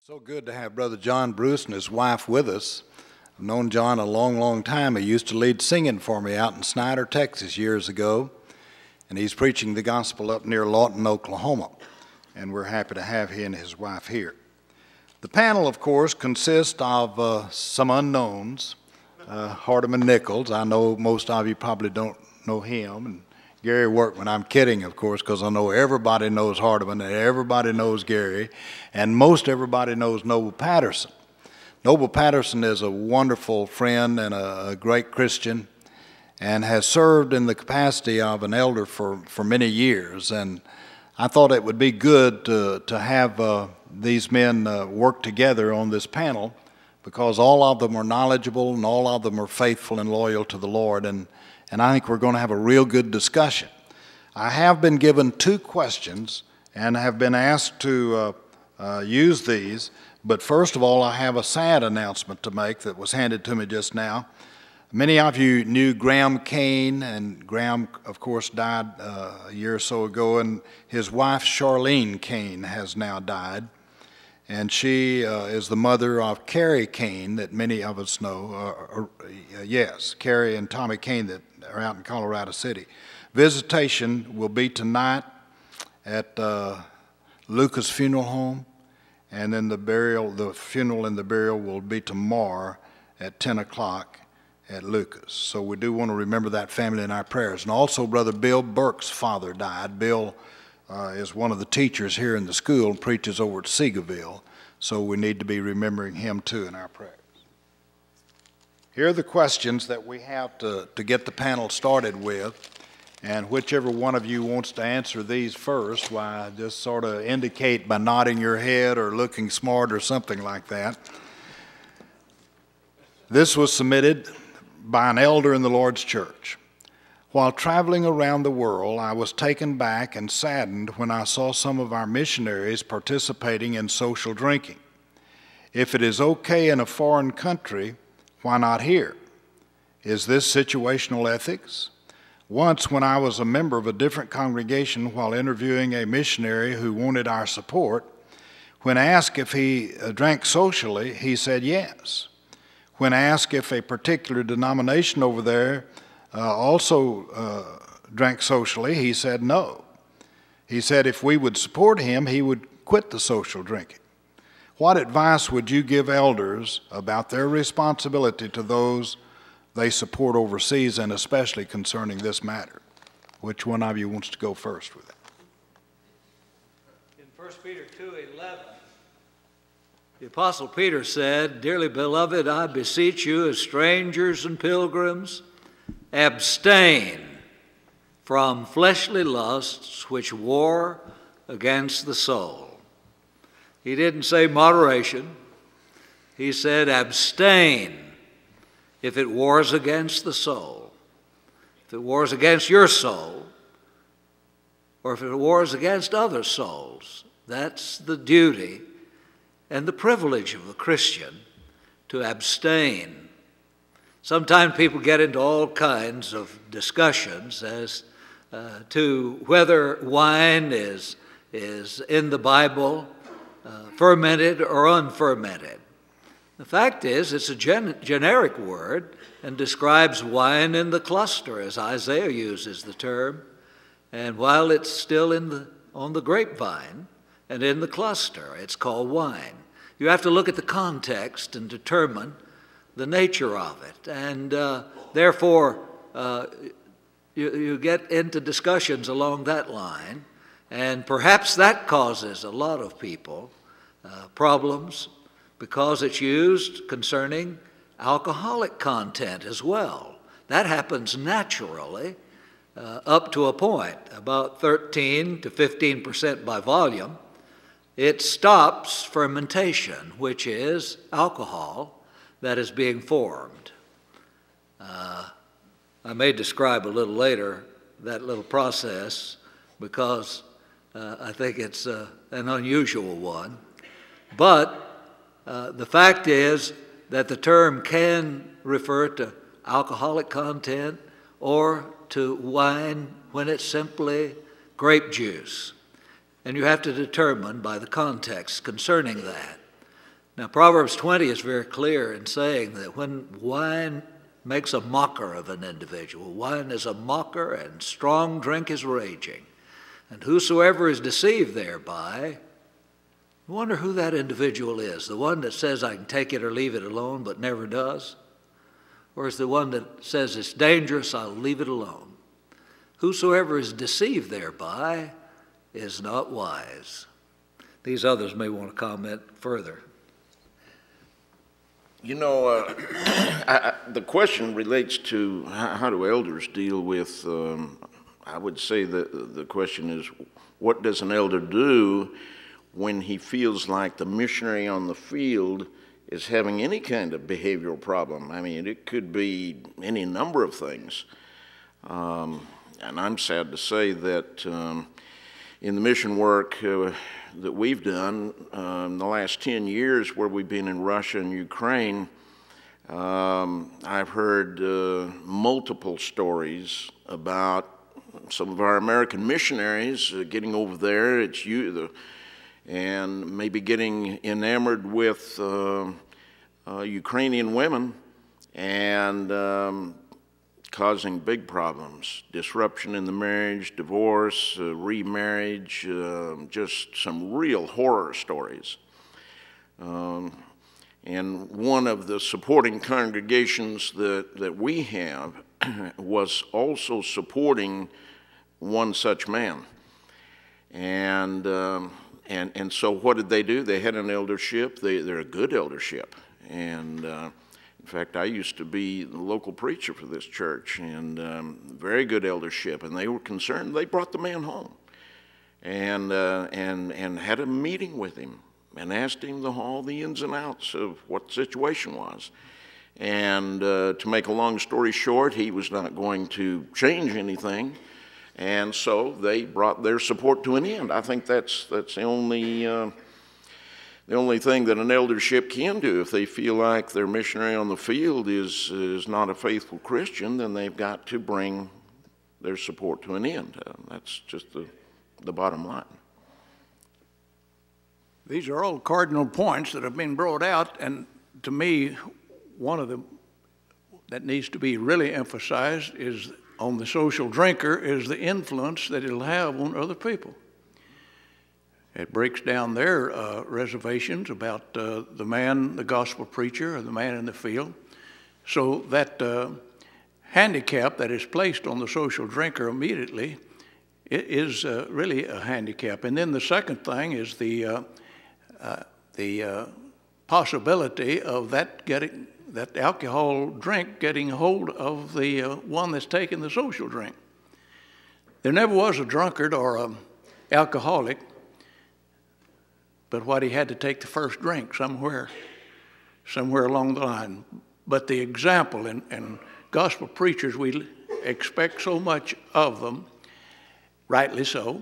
So good to have Brother John Bruce and his wife with us. I've known John a long, long time. He used to lead singing for me out in Snyder, Texas years ago, and he's preaching the gospel up near Lawton, Oklahoma, and we're happy to have he and his wife here. The panel, of course, consists of some unknowns. Hardeman Nichols, I know most of you probably don't know him, and Gary Workman. I'm kidding, of course, because I know everybody knows Hardeman and everybody knows Gary, and most everybody knows Noble Patterson. Noble Patterson is a wonderful friend and a great Christian and has served in the capacity of an elder for many years. And I thought it would be good to have these men work together on this panel because all of them are knowledgeable and all of them are faithful and loyal to the Lord. And I think we're going to have a real good discussion. I have been given 2 questions and have been asked to use these. But first of all, I have a sad announcement to make that was handed to me just now. Many of you knew Graham Kane, and Graham, of course, died a year or so ago, and his wife, Charlene Kane, has now died. And she is the mother of Carrie Kane that many of us know. Yes, Carrie and Tommy Kane that are out in Colorado City. Visitation will be tonight at Lucas Funeral Home, and then the funeral and the burial will be tomorrow at 10 o'clock at Lucas. So we do want to remember that family in our prayers. And also, Brother Bill Burke's father died. Bill is one of the teachers here in the school and preaches over at Seagoville. So we need to be remembering him too in our prayers. Here are the questions that we have to get the panel started with. And whichever one of you wants to answer these first, why, just sort of indicate by nodding your head or looking smart or something like that. This was submitted by an elder in the Lord's church. While traveling around the world, I was taken back and saddened when I saw some of our missionaries participating in social drinking. If it is okay in a foreign country, why not here? Is this situational ethics? Once, when I was a member of a different congregation while interviewing a missionary who wanted our support, when asked if he drank socially, he said yes. When asked if a particular denomination over there also drank socially, he said no. He said if we would support him, he would quit the social drinking. What advice would you give elders about their responsibility to those they support overseas, and especially concerning this matter? Which one of you wants to go first with it? In 1 Peter 2:11, the Apostle Peter said, "Dearly beloved, I beseech you as strangers and pilgrims, abstain from fleshly lusts which war against the soul." He didn't say moderation. He said abstain if it wars against the soul. If it wars against your soul, or if it wars against other souls, that's the duty and the privilege of a Christian to abstain. Sometimes people get into all kinds of discussions as to whether wine is in the Bible fermented or unfermented. The fact is, it's a generic word and describes wine in the cluster, as Isaiah uses the term. And while it's still on the grapevine and in the cluster, it's called wine. You have to look at the context and determine the nature of it. And therefore, you get into discussions along that line. And perhaps that causes a lot of people problems because it's used concerning alcoholic content as well. That happens naturally up to a point, about 13 to 15% by volume. It stops fermentation, which is alcohol that is being formed. I may describe a little later that little process because I think it's an unusual one. But the fact is that the term can refer to alcoholic content or to wine when it's simply grape juice. And you have to determine by the context concerning that. Now, Proverbs 20 is very clear in saying that when wine makes a mocker of an individual, wine is a mocker and strong drink is raging, and whosoever is deceived thereby, I wonder who that individual is, the one that says I can take it or leave it alone but never does, or is the one that says it's dangerous, I'll leave it alone. Whosoever is deceived thereby is not wise. These others may want to comment further. You know, the question relates to how do elders deal with, I would say that the question is, what does an elder do when he feels like the missionary on the field is having any kind of behavioral problem? I mean, it could be any number of things. And I'm sad to say that in the mission work that we've done in the last 10 years where we've been in Russia and Ukraine, I've heard multiple stories about some of our American missionaries getting over there, and maybe getting enamored with Ukrainian women and causing big problems, disruption in the marriage, divorce, remarriage, just some real horror stories. And one of the supporting congregations that we have was also supporting one such man. And so what did they do? They had an eldership. They're a good eldership. And in fact, I used to be the local preacher for this church, and very good eldership. And they were concerned. They brought the man home and had a meeting with him and asked him all the ins and outs of what the situation was. And to make a long story short, he was not going to change anything. And so they brought their support to an end. I think that's the only thing that an eldership can do. If they feel like their missionary on the field is not a faithful Christian, then they've got to bring their support to an end. That's just the bottom line. These are all cardinal points that have been brought out, and to me, one of them that needs to be really emphasized is on the social drinker is the influence that it'll have on other people. It breaks down their reservations about the man, the gospel preacher, or the man in the field. So that handicap that is placed on the social drinker immediately is really a handicap. And then the second thing is the possibility of that alcohol drink getting hold of the one that's taking the social drink. There never was a drunkard or an alcoholic, but what he had to take the first drink somewhere along the line. But the example, and gospel preachers, we expect so much of them, rightly so,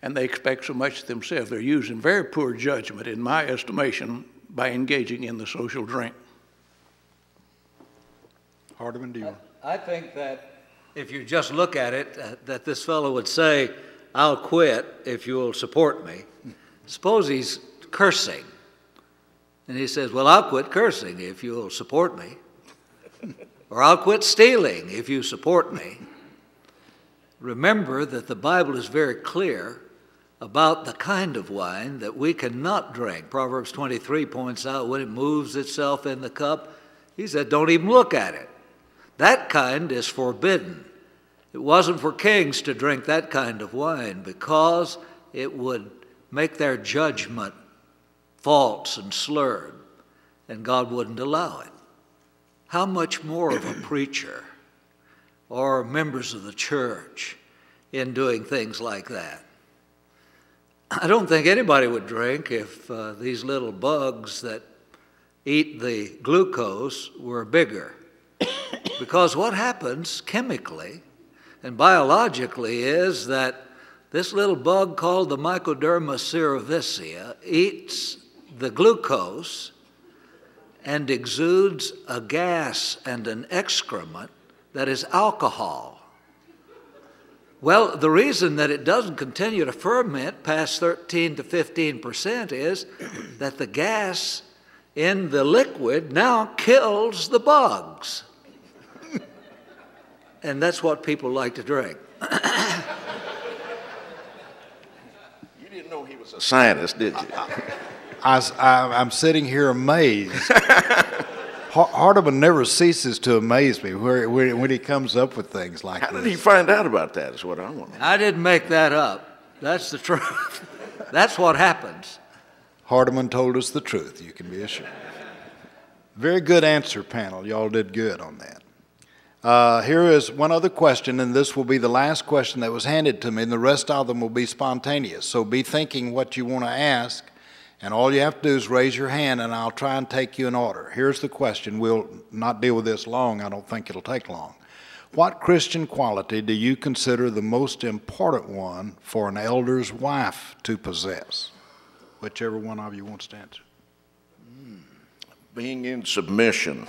and they expect so much of themselves. They're using very poor judgment, in my estimation, by engaging in the social drink. Hardeman, do you want? I think that if you just look at it, that this fellow would say, I'll quit if you'll support me. Suppose he's cursing, and he says, well, I'll quit cursing if you'll support me. Or I'll quit stealing if you support me. Remember that the Bible is very clear about the kind of wine that we cannot drink. Proverbs 23 points out when it moves itself in the cup, he said, don't even look at it. That kind is forbidden. It wasn't for kings to drink that kind of wine because it would make their judgment false and slurred, and God wouldn't allow it. How much more of a preacher or members of the church in doing things like that? I don't think anybody would drink if these little bugs that eat the glucose were bigger. Because what happens chemically and biologically is that this little bug called the Mycoderma cerevisiae eats the glucose and exudes a gas and an excrement that is alcohol. Well, the reason that it doesn't continue to ferment past 13 to 15% is that the gas in the liquid now kills the bugs. And that's what people like to drink. You didn't know he was a scientist, did you? I'm sitting here amazed. Hardeman never ceases to amaze me when he comes up with things like this. How did he find out about that is what I want to know. I didn't make that up. That's the truth. That's what happens. Hardeman told us the truth, you can be assured. Very good answer, panel. Y'all did good on that. Here is one other question, and this will be the last question that was handed to me, and the rest of them will be spontaneous. So be thinking what you want to ask, and all you have to do is raise your hand, and I'll try and take you in order. Here's the question. We'll not deal with this long. I don't think it'll take long. What Christian quality do you consider the most important one for an elder's wife to possess? Whichever one of you wants to answer. Being in submission.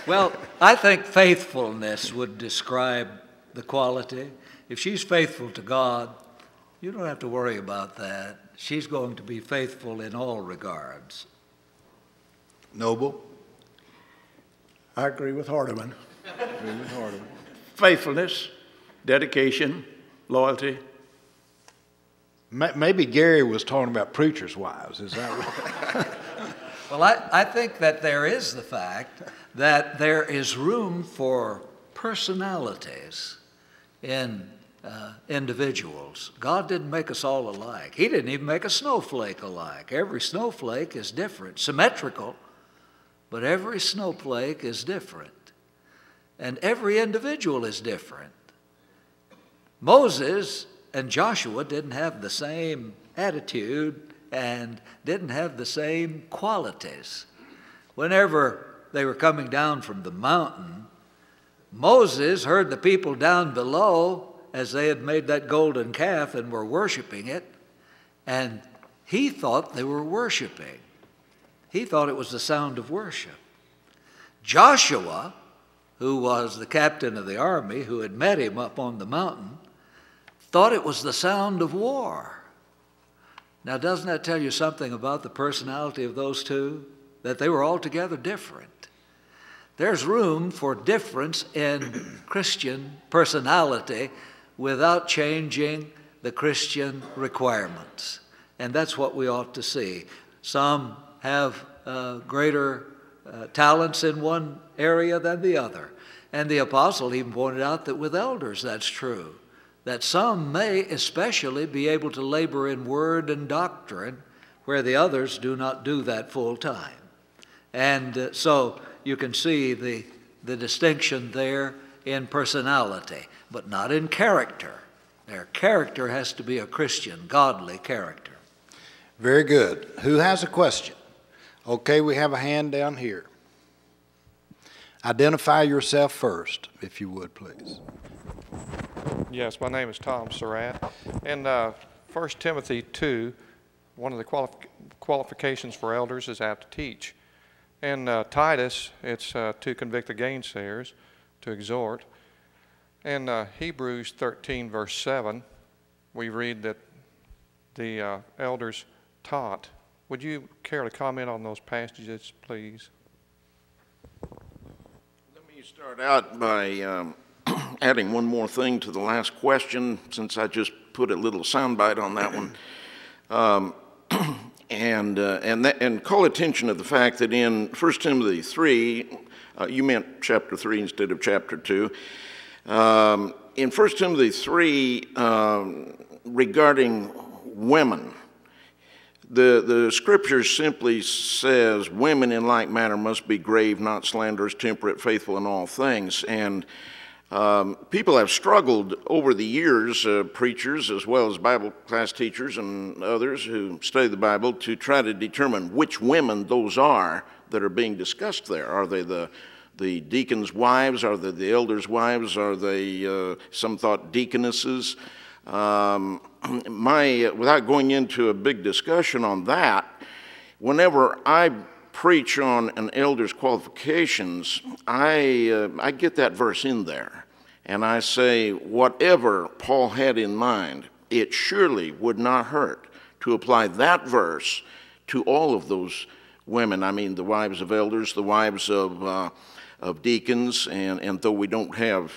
Well, I think faithfulness would describe the quality. If she's faithful to God, you don't have to worry about that. She's going to be faithful in all regards. Noble? I agree with Hardeman. Faithfulness, dedication, loyalty. Maybe Gary was talking about preachers' wives. Is that right? Well, I think that there is the fact that there is room for personalities in individuals. God didn't make us all alike. He didn't even make a snowflake alike. Every snowflake is different, symmetrical, but every snowflake is different. And every individual is different. Moses and Joshua didn't have the same attitude and didn't have the same qualities. Whenever they were coming down from the mountain, Moses heard the people down below as they had made that golden calf and were worshiping it, and he thought they were worshiping. He thought it was the sound of worship. Joshua, who was the captain of the army, who had met him up on the mountain, thought it was the sound of war. Now, doesn't that tell you something about the personality of those two? That they were altogether different. There's room for difference in Christian personality without changing the Christian requirements. And that's what we ought to see. Some have greater talents in one area than the other. And the apostle even pointed out that with elders that's true. That some may especially be able to labor in word and doctrine where the others do not do that full time. And so you can see the distinction there in personality, but not in character. Their character has to be a Christian, godly character. Very good. Who has a question? Okay, we have a hand down here. Identify yourself first, if you would, please. Yes, my name is Tom Surratt. In 1 Timothy 2, one of the qualifications for elders is out to teach. In Titus, it's to convict the gainsayers, to exhort. In Hebrews 13, verse 7, we read that the elders taught. Would you care to comment on those passages, please? Let me start out by adding one more thing to the last question, since I just put a little soundbite on that one, and call attention to the fact that in 1 Timothy 3, you meant chapter 3 instead of chapter 2. In 1 Timothy 3, regarding women, the scripture simply says, women in like manner must be grave, not slanderous, temperate, faithful in all things. And people have struggled over the years, preachers as well as Bible class teachers and others who study the Bible, to try to determine which women those are that are being discussed there. Are they the deacons' wives? Are they the elders' wives? Are they, some thought, deaconesses? Without going into a big discussion on that, whenever I preach on an elder's qualifications, I get that verse in there, and I say, whatever Paul had in mind, it surely would not hurt to apply that verse to all of those women. I mean, the wives of elders, the wives of deacons, and though we don't have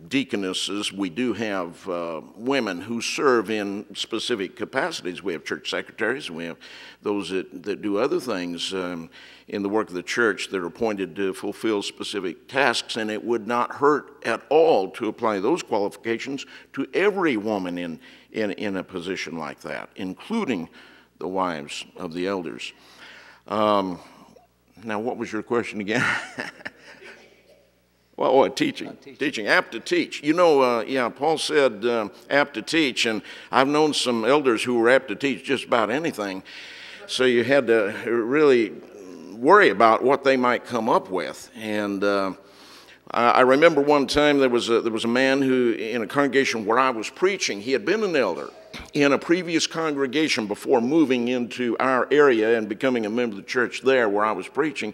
deaconesses, we do have women who serve in specific capacities. We have church secretaries, and we have those that do other things in the work of the church that are appointed to fulfill specific tasks, and it would not hurt at all to apply those qualifications to every woman in a position like that, including the wives of the elders. Now, what was your question again? Well, teaching, apt to teach. You know, yeah, Paul said apt to teach, and I've known some elders who were apt to teach just about anything, so you had to really worry about what they might come up with. And I remember one time there was a man who, in a congregation where I was preaching, he had been an elder in a previous congregation before moving into our area and becoming a member of the church there where I was preaching.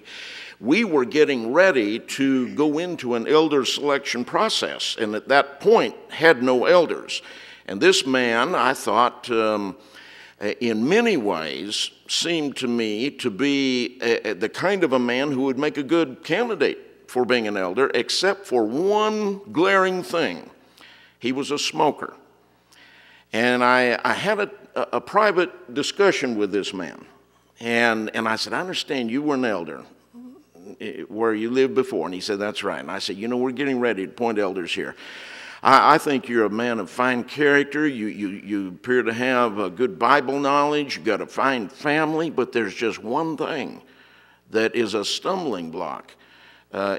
We were getting ready to go into an elder selection process, and at that point had no elders. And this man, I thought, in many ways, seemed to me to be the kind of a man who would make a good candidate for being an elder, except for one glaring thing. He was a smoker. And I had a private discussion with this man. And I said, I understand you were an elder where you lived before. And he said, that's right. And I said, you know, we're getting ready to appoint elders here. I think you're a man of fine character. You appear to have a good Bible knowledge. You've got a fine family. But there's just one thing that is a stumbling block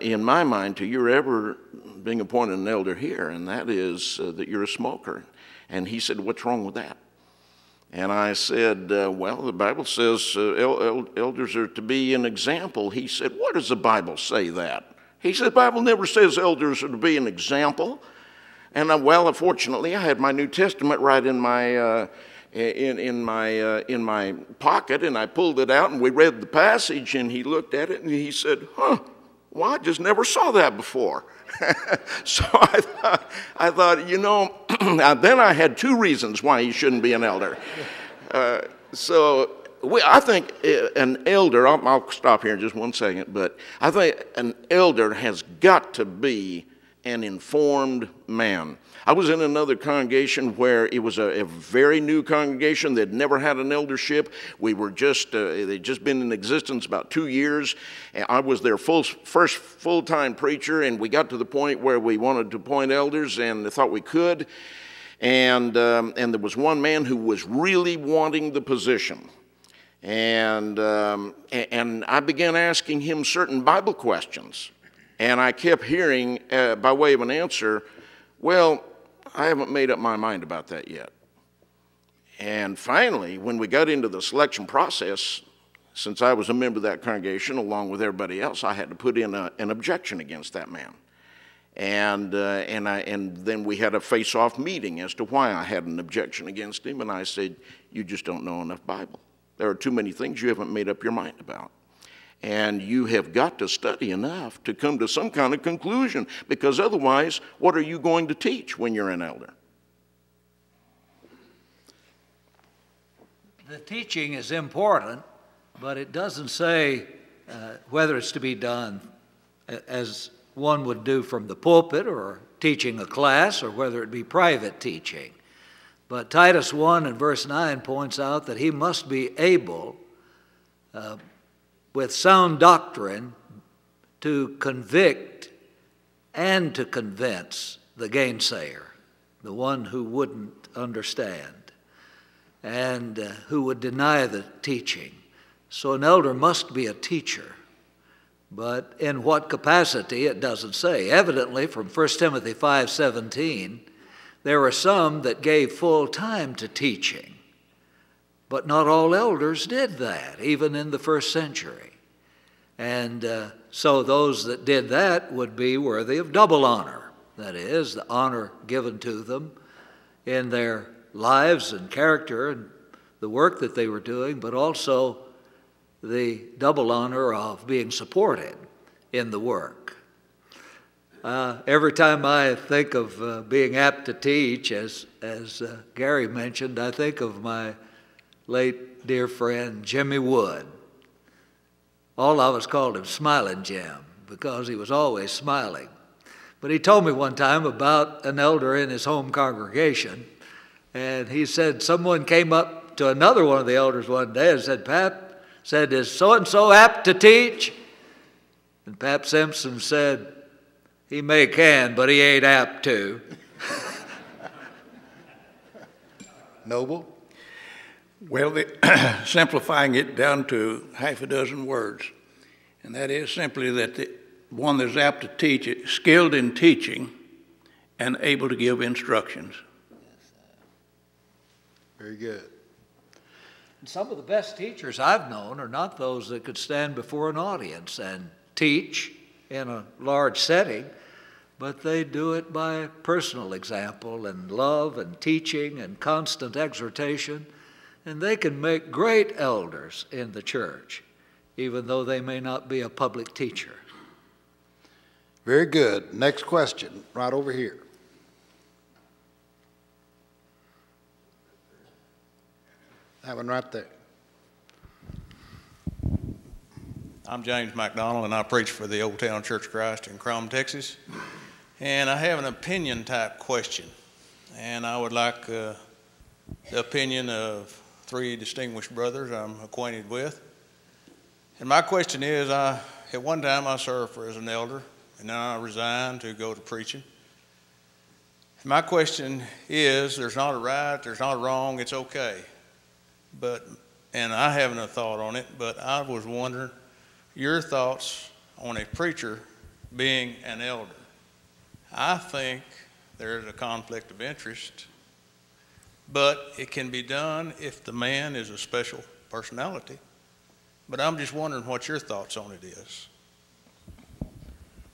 in my mind to your ever being appointed an elder here, and that is that you're a smoker. And he said, what's wrong with that? And I said, well, the Bible says elders are to be an example. He said, where does the Bible say that? He said, the Bible never says elders are to be an example. And well, fortunately, I had my New Testament right in my in my pocket, and I pulled it out, and we read the passage, and he looked at it, and he said, well, I just never saw that before. So I thought, you know, then I had two reasons why he shouldn't be an elder. I think an elder, I'll stop here in just one second, but I think an elder has got to be an informed man. I was in another congregation where it was a very new congregation that never had an eldership. We were they'd just been in existence about 2 years. And I was their first full-time preacher, and we got to the point where we wanted to appoint elders and thought we could. And there was one man who was really wanting the position. And I began asking him certain Bible questions. And I kept hearing, by way of an answer, well, I haven't made up my mind about that yet. And finally, when we got into the selection process, since I was a member of that congregation along with everybody else, I had to put in an objection against that man. And then we had a face-off meeting as to why I had an objection against him. And I said, you just don't know enough Bible. There are too many things you haven't made up your mind about. And you have got to study enough to come to some kind of conclusion, because otherwise, what are you going to teach when you're an elder? The teaching is important, but it doesn't say whether it's to be done as one would do from the pulpit or teaching a class, or whether it be private teaching. But Titus 1 and verse 9 points out that he must be able with sound doctrine to convict and to convince the gainsayer, the one who wouldn't understand and who would deny the teaching. So an elder must be a teacher, but in what capacity it doesn't say. Evidently from 1 Timothy 5:17, there were some that gave full time to teaching. But not all elders did that, even in the first century. And so those that did that would be worthy of double honor. That is, the honor given to them in their lives and character and the work that they were doing, but also the double honor of being supported in the work. Every time I think of being apt to teach, as Gary mentioned, I think of my late dear friend Jimmy Wood. All of us called him Smiling Jim because he was always smiling. But he told me one time about an elder in his home congregation, and he said someone came up to another one of the elders one day and said, "Pap," said, "is so-and-so apt to teach?" And Pap Simpson said, "He may can, but he ain't apt to." Noble? Well, simplifying it down to half a dozen words, and that is simply that the one that's apt to teach it, skilled in teaching and able to give instructions. Very good. And some of the best teachers I've known are not those that could stand before an audience and teach in a large setting, but they do it by personal example and love and teaching and constant exhortation, and they can make great elders in the church, even though they may not be a public teacher. Very good. Next question, right over here. That one right there. I'm James McDonald, and I preach for the Old Town Church of Christ in Crum, Texas. And I have an opinion type question, and I would like the opinion of three distinguished brothers I'm acquainted with. And my question is, at one time I served as an elder, and then I resigned to go to preaching. My question is, there's not a right, there's not a wrong, it's okay. And I haven't a thought on it, but I was wondering your thoughts on a preacher being an elder. I think there's a conflict of interest, but it can be done if the man is a special personality. But I'm just wondering what your thoughts on it is.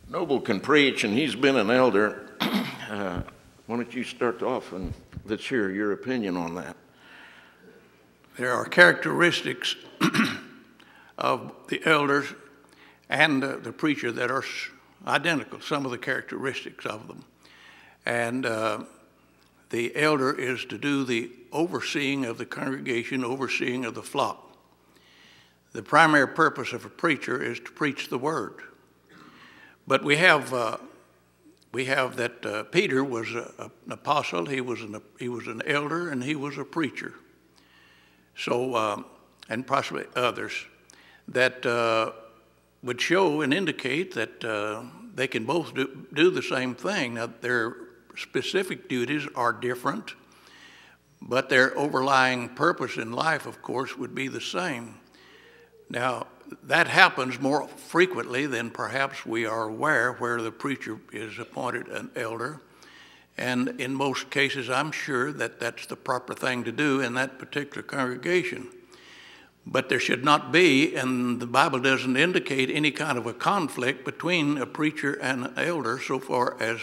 Noble can preach, and he's been an elder. Why don't you start off, and let's hear your opinion on that. There are characteristics of the elders and the preacher that are identical, some of the characteristics of them. And the elder is to do the overseeing of the congregation, overseeing of the flock. The primary purpose of a preacher is to preach the word. But we have that Peter was an apostle, he was an elder, and he was a preacher. So, and possibly others, that would show and indicate that they can both do the same thing. Now, their specific duties are different, but their overlying purpose in life, of course, would be the same. Now, that happens more frequently than perhaps we are aware, where the preacher is appointed an elder. And in most cases, I'm sure that that's the proper thing to do in that particular congregation. But there should not be, and the Bible doesn't indicate any kind of a conflict between a preacher and an elder so far as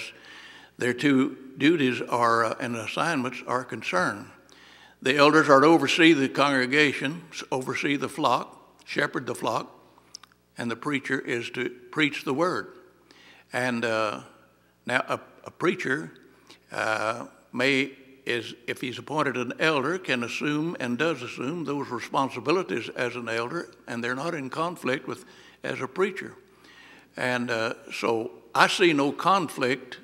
their two duties are and assignments are concerned. The elders are to oversee the congregation, oversee the flock, shepherd the flock, and the preacher is to preach the word. And now a preacher if he's appointed an elder, can assume and does assume those responsibilities as an elder, and they're not in conflict with as a preacher. And so I see no conflict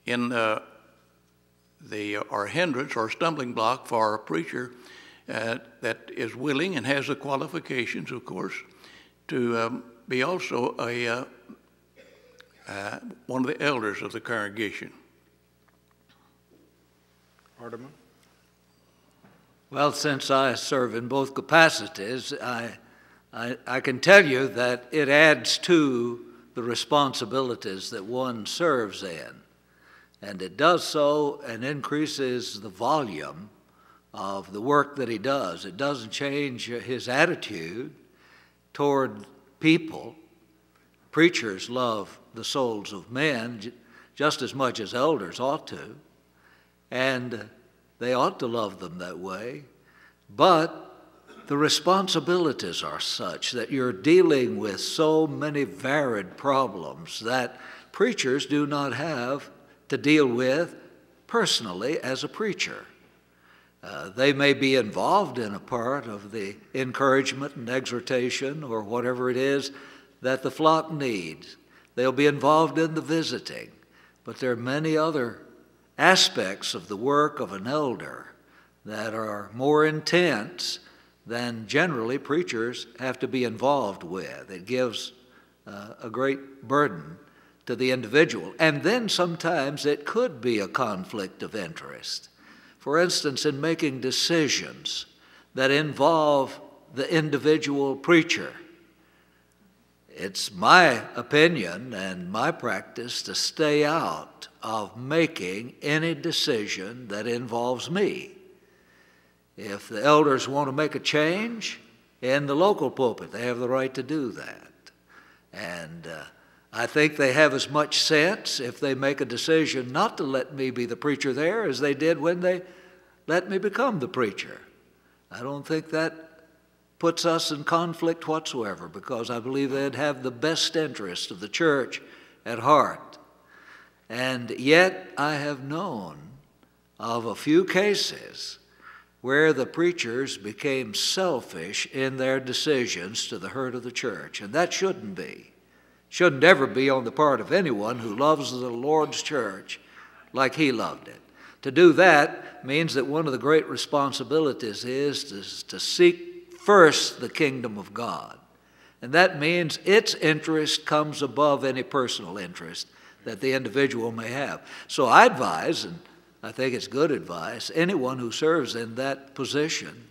in or hindrance or stumbling block for a preacher that is willing and has the qualifications, of course, to be also one of the elders of the congregation. Hardeman? Well, since I serve in both capacities, I can tell you that it adds to the responsibilities that one serves in. And it does so and increases the volume of the work that he does. It doesn't change his attitude toward people. Preachers love the souls of men just as much as elders ought to. And they ought to love them that way. But the responsibilities are such that you're dealing with so many varied problems that preachers do not have to deal with personally as a preacher. They may be involved in a part of the encouragement and exhortation or whatever it is that the flock needs. They'll be involved in the visiting. But there are many other aspects of the work of an elder that are more intense than generally preachers have to be involved with. It gives a great burden to the individual. And then sometimes it could be a conflict of interest. For instance, in making decisions that involve the individual preacher. It's my opinion and my practice to stay out of making any decision that involves me. If the elders want to make a change in the local pulpit, they have the right to do that. And I think they have as much sense if they make a decision not to let me be the preacher there as they did when they let me become the preacher. I don't think that puts us in conflict whatsoever, because I believe they'd have the best interest of the church at heart. And yet I have known of a few cases where the preachers became selfish in their decisions to the hurt of the church, and that shouldn't be. Shouldn't ever be on the part of anyone who loves the Lord's church like he loved it. To do that means that one of the great responsibilities is to seek first the kingdom of God. And that means its interest comes above any personal interest that the individual may have. So I advise, and I think it's good advice, anyone who serves in that position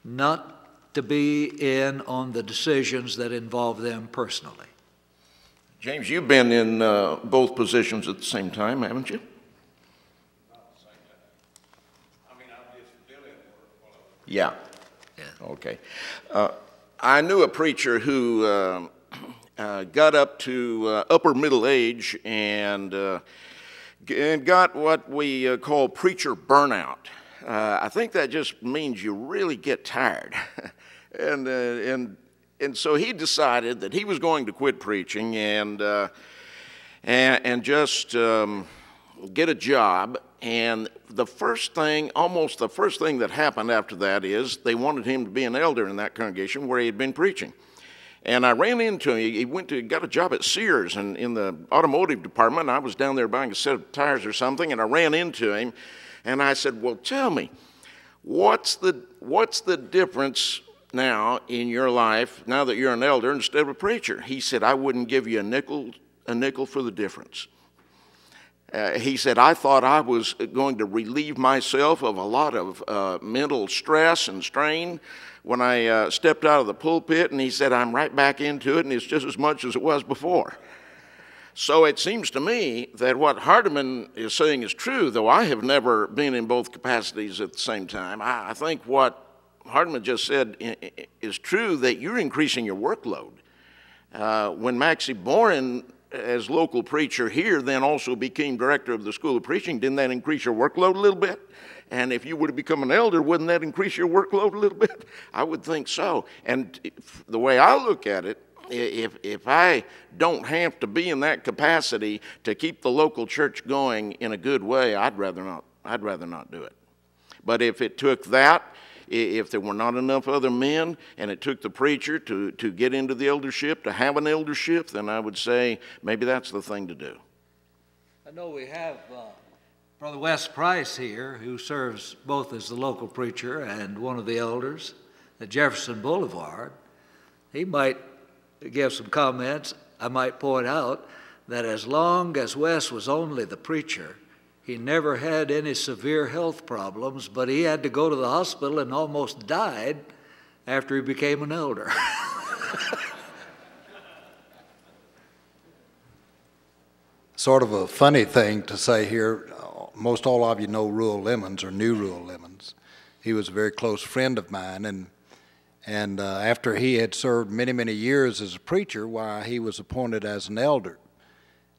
not to be in on the decisions that involve them personally. James, you've been in both positions at the same time, haven't you? Yeah. Okay. I knew a preacher who got up to upper middle age and got what we call preacher burnout. I think that just means you really get tired. and so he decided that he was going to quit preaching and just get a job. And almost the first thing that happened after that is they wanted him to be an elder in that congregation where he had been preaching. And I ran into him. He got a job at Sears and in the automotive department. I was down there buying a set of tires or something, and I ran into him. And I said, well, tell me, what's the difference now in your life now that you're an elder instead of a preacher? He said, I wouldn't give you a nickel for the difference. He said, I thought I was going to relieve myself of a lot of mental stress and strain when I stepped out of the pulpit, and he said, I'm right back into it, and it's just as much as it was before. So it seems to me that what Hardeman is saying is true, though I have never been in both capacities at the same time. I think what Hardeman just said is true, that you're increasing your workload. When Maxie Boren, as local preacher here, then also became director of the School of Preaching, didn't that increase your workload a little bit? And if you would have become an elder, wouldn't that increase your workload a little bit? I would think so. And the way I look at it, if I don't have to be in that capacity to keep the local church going in a good way, I'd rather not do it. But if it took that, if there were not enough other men and it took the preacher to get into the eldership, to have an eldership, then I would say maybe that's the thing to do. I know we have Brother Wes Price here, who serves both as the local preacher and one of the elders at Jefferson Boulevard. He might give some comments. I might point out that as long as Wes was only the preacher, he never had any severe health problems, but he had to go to the hospital and almost died after he became an elder. Sort of a funny thing to say here, most all of you know Ruel Lemons or knew Ruel Lemons. He was a very close friend of mine, and after he had served many, many years as a preacher, why, he was appointed as an elder.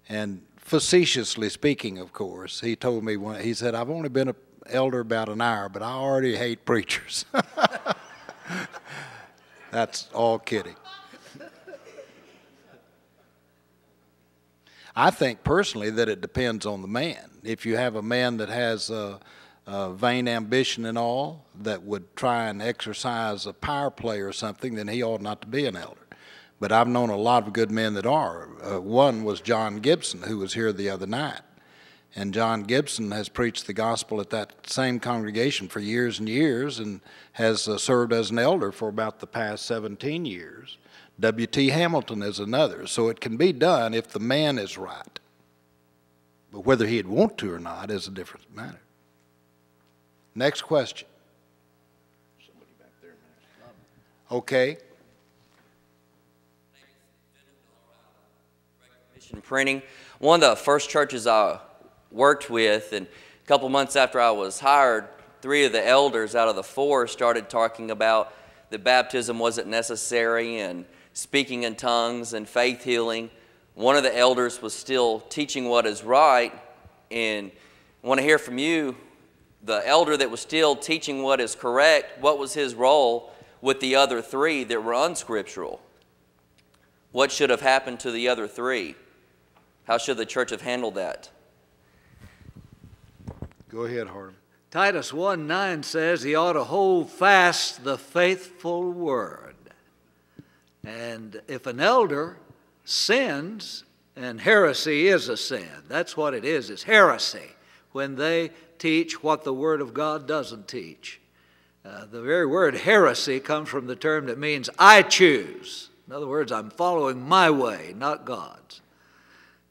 And facetiously speaking, of course, he told me, he said, I've only been an elder about an hour, but I already hate preachers. That's all kidding. I think personally that it depends on the man. If you have a man that has a vain ambition and all that would try and exercise a power play or something, then he ought not to be an elder. But I've known a lot of good men that are. One was John Gibson, who was here the other night. And John Gibson has preached the gospel at that same congregation for years and years and has served as an elder for about the past 17 years. W.T. Hamilton is another. So it can be done if the man is right. But whether he'd want to or not is a different matter. Next question. Somebody back there. Okay. Printing. One of the first churches I worked with, and a couple months after I was hired, 3 of the elders out of the 4 started talking about that baptism wasn't necessary and speaking in tongues and faith healing. One of the elders was still teaching what is right, and I want to hear from you, the elder that was still teaching what is correct, what was his role with the other 3 that were unscriptural? What should have happened to the other 3? How should the church have handled that? Go ahead, Harden. Titus 1:9 says he ought to hold fast the faithful word. And if an elder sins, and heresy is a sin, that's what it is heresy, when they teach what the Word of God doesn't teach. The very word heresy comes from the term that means I choose. In other words, I'm following my way, not God's.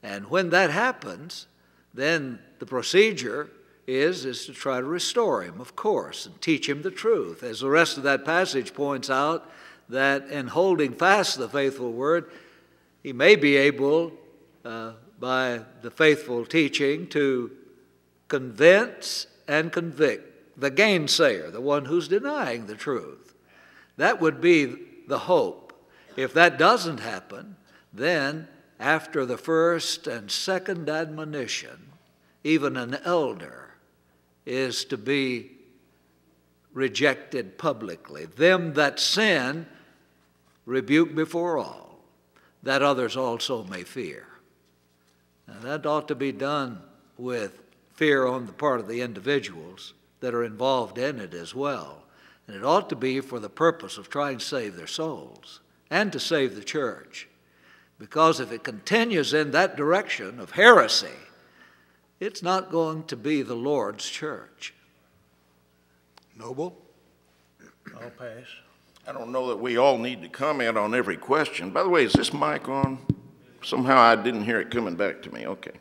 And when that happens, then the procedure is to try to restore him, of course, and teach him the truth. As the rest of that passage points out, that in holding fast the faithful word, he may be able, by the faithful teaching, to convince and convict the gainsayer, the one who's denying the truth. That would be the hope. If that doesn't happen, then after the first and second admonition, even an elder is to be rejected publicly. Them that sin, rebuke before all, that others also may fear. Now that ought to be done with fear on the part of the individuals that are involved in it as well. And it ought to be for the purpose of trying to save their souls and to save the church. Because if it continues in that direction of heresy, it's not going to be the Lord's church. Noble? I'll pass. I don't know that we all need to comment on every question. By the way, is this mic on? Somehow I didn't hear it coming back to me. Okay.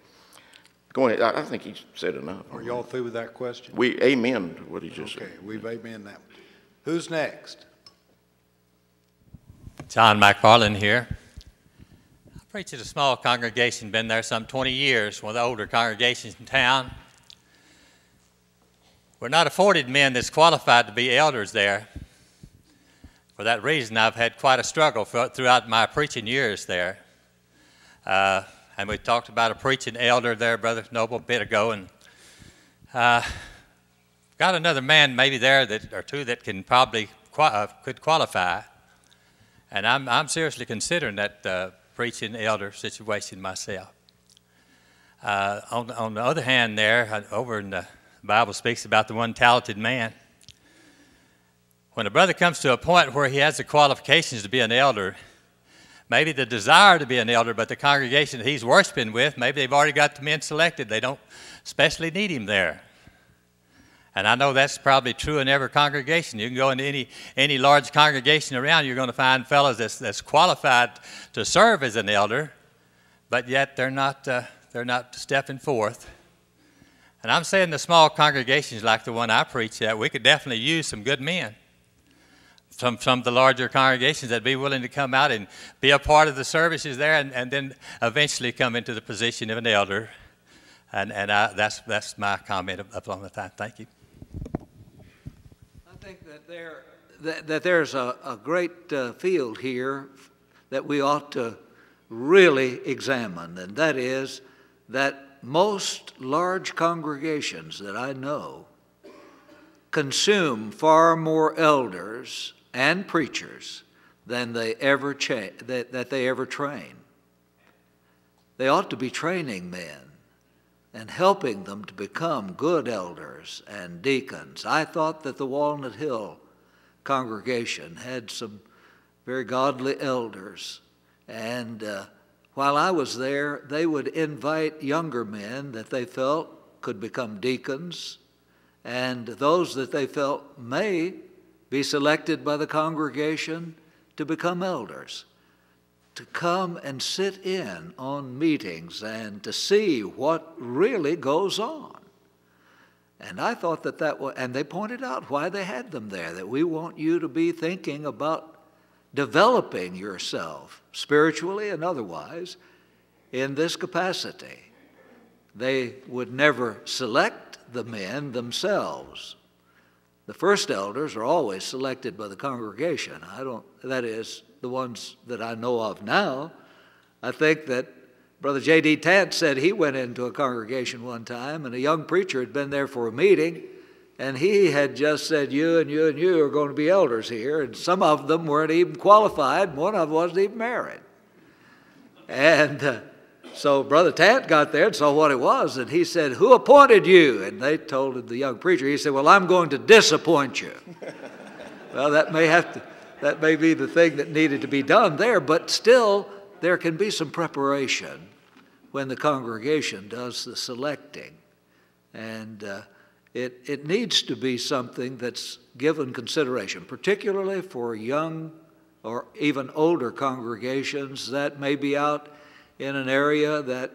Go ahead. I think he said enough. Are y'all through with that question? We amen to what he just said. Okay, we've amen that one. Who's next? John McFarland here. I preach at a small congregation, been there some 20 years, one of the older congregations in town. We're not afforded men that's qualified to be elders there. For that reason, I've had quite a struggle throughout my preaching years there. And we talked about a preaching elder there, Brother Noble, a bit ago, and got another man maybe there that or 2 that can probably could qualify. And I'm seriously considering that preaching elder situation myself. On the other hand there, over in the Bible speaks about the one talented man. When a brother comes to a point where he has the qualifications to be an elder, maybe the desire to be an elder, but the congregation that he's worshiping with, maybe they've already got the men selected. They don't especially need him there. And I know that's probably true in every congregation. You can go into any large congregation around, you're going to find fellows that's qualified to serve as an elder, but yet they're not stepping forth. And I'm saying the small congregations like the one I preach at, we could definitely use some good men. Some of the larger congregations that'd be willing to come out and be a part of the services there and then eventually come into the position of an elder. And that's my comment upon the time. Thank you. I think that there's a great field here that we ought to really examine, and that is that most large congregations that I know consume far more elders and preachers than they ever that they ever train. They ought to be training men and helping them to become good elders and deacons. I thought that the Walnut Hill congregation had some very godly elders, and while I was there, they would invite younger men that they felt could become deacons, and those that they felt may be selected by the congregation to become elders, to come and sit in on meetings and to see what really goes on. And I thought that was, and they pointed out why they had them there, that we want you to be thinking about developing yourself spiritually and otherwise in this capacity. They would never select the men themselves. The first elders are always selected by the congregation. That is, the ones that I know of now. I think that Brother J.D. Tant said he went into a congregation one time, and a young preacher had been there for a meeting, and he had just said, you and you and you are going to be elders here, and some of them weren't even qualified, and one of them wasn't even married. And so Brother Tant got there and saw what it was, and he said, "Who appointed you?" And they told the young preacher, he said, "Well, I'm going to disappoint you." Well, that may be the thing that needed to be done there, but still there can be some preparation when the congregation does the selecting. And it needs to be something that's given consideration, particularly for young or even older congregations that may be out in an area that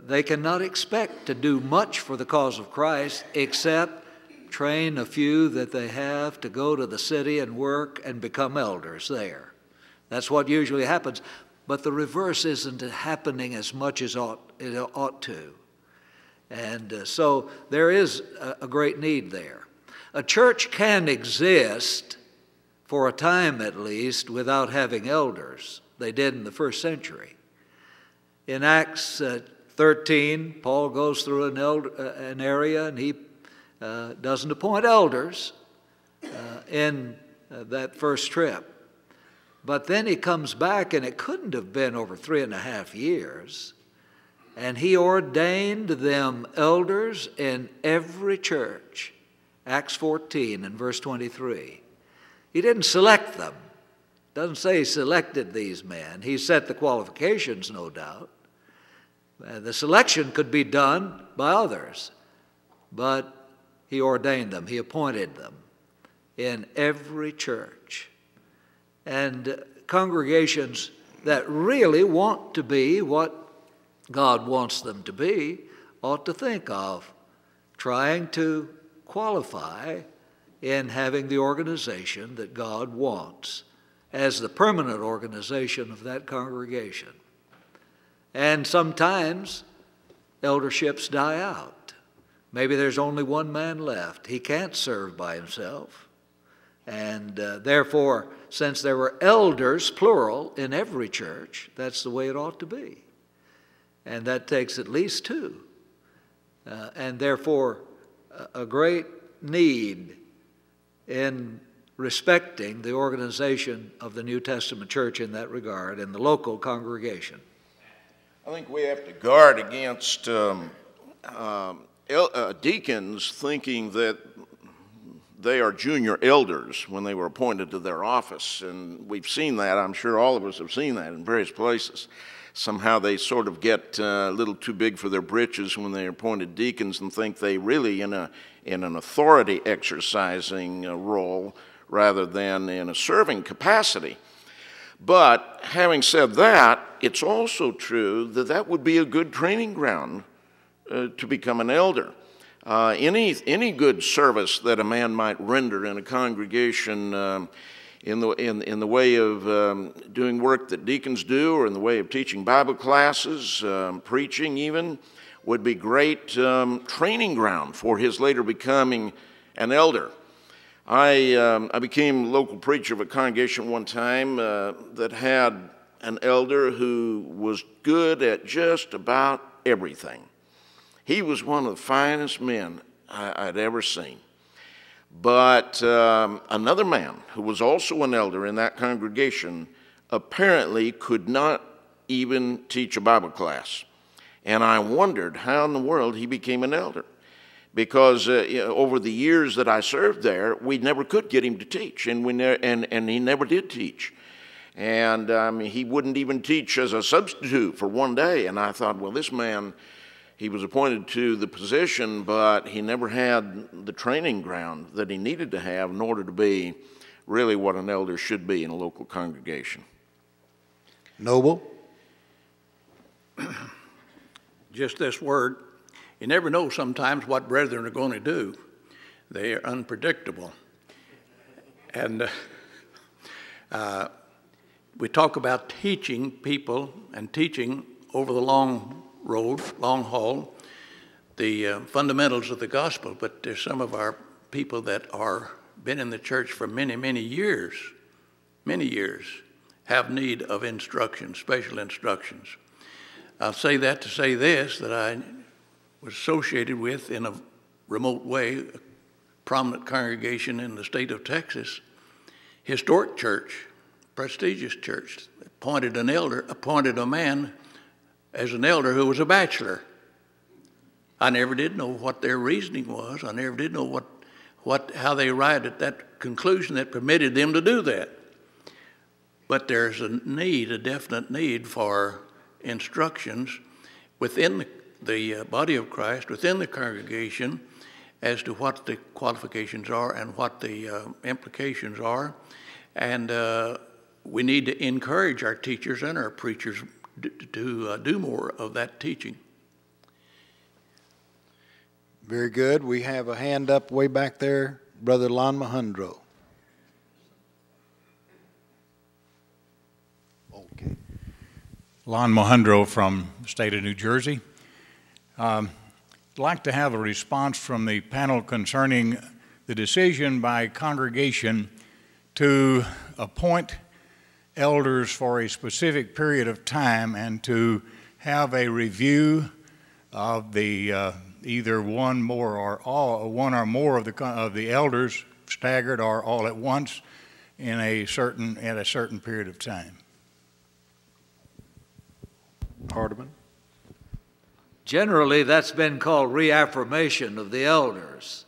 they cannot expect to do much for the cause of Christ except train a few that they have to go to the city and work and become elders there. That's what usually happens. But the reverse isn't happening as much as it ought to. And so there is a great need there. A church can exist for a time at least without having elders. They did in the first century. In Acts 13, Paul goes through an area and he doesn't appoint elders in that first trip. But then he comes back, and it couldn't have been over 3.5 years, and he ordained them elders in every church. Acts 14 and verse 23. He didn't select them. Doesn't say he selected these men. He set the qualifications, no doubt. The selection could be done by others, but he ordained them. He appointed them in every church. And congregations that really want to be what God wants them to be ought to think of trying to qualify in having the organization that God wants as the permanent organization of that congregation. And sometimes elderships die out. Maybe there's only one man left. He can't serve by himself. And therefore, since there were elders, plural, in every church, that's the way it ought to be. And that takes at least 2. And therefore, a great need in respecting the organization of the New Testament church in that regard, and the local congregation. I think we have to guard against deacons thinking that they are junior elders when they were appointed to their office. And we've seen that. I'm sure all of us have seen that in various places. Somehow they sort of get a little too big for their britches when they're appointed deacons and think they really in an authority exercising role rather than in a serving capacity. But having said that, it's also true that that would be a good training ground to become an elder. Any good service that a man might render in a congregation in the way of doing work that deacons do, or in the way of teaching Bible classes, preaching even, would be great training ground for his later becoming an elder. I became local preacher of a congregation one time that had an elder who was good at just about everything. He was one of the finest men I'd ever seen. But another man who was also an elder in that congregation apparently could not even teach a Bible class. And I wondered how in the world he became an elder. Because over the years that I served there, we never could get him to teach, and he never did teach. And he wouldn't even teach as a substitute for one day. And I thought, well, this man, he was appointed to the position, but he never had the training ground that he needed to have in order to be really what an elder should be in a local congregation. Noble? Just this word. You never know sometimes what brethren are going to do. They are unpredictable. And we talk about teaching people and teaching over the long road, long haul, the fundamentals of the gospel, but there's some of our people that are been in the church for many, many years, have need of instruction, special instructions. I'll say that to say this, that I was associated with in a remote way, a prominent congregation in the state of Texas, historic church, prestigious church, appointed a man as an elder who was a bachelor. I never did know what their reasoning was. I never did know how they arrived at that conclusion that permitted them to do that. But there's a definite need for instructions within the body of Christ, within the congregation, as to what the qualifications are and what the implications are. And we need to encourage our teachers and our preachers to do more of that teaching. Very good. We have a hand up way back there, Brother Lon Mahundro. Okay. Lon Mahundro from the state of New Jersey. I'd like to have a response from the panel concerning the decision by congregation to appoint elders for a specific period of time and to have a review of the either one or more of the elders staggered or all at once at a certain period of time. Hardeman? Generally, that's been called reaffirmation of the elders,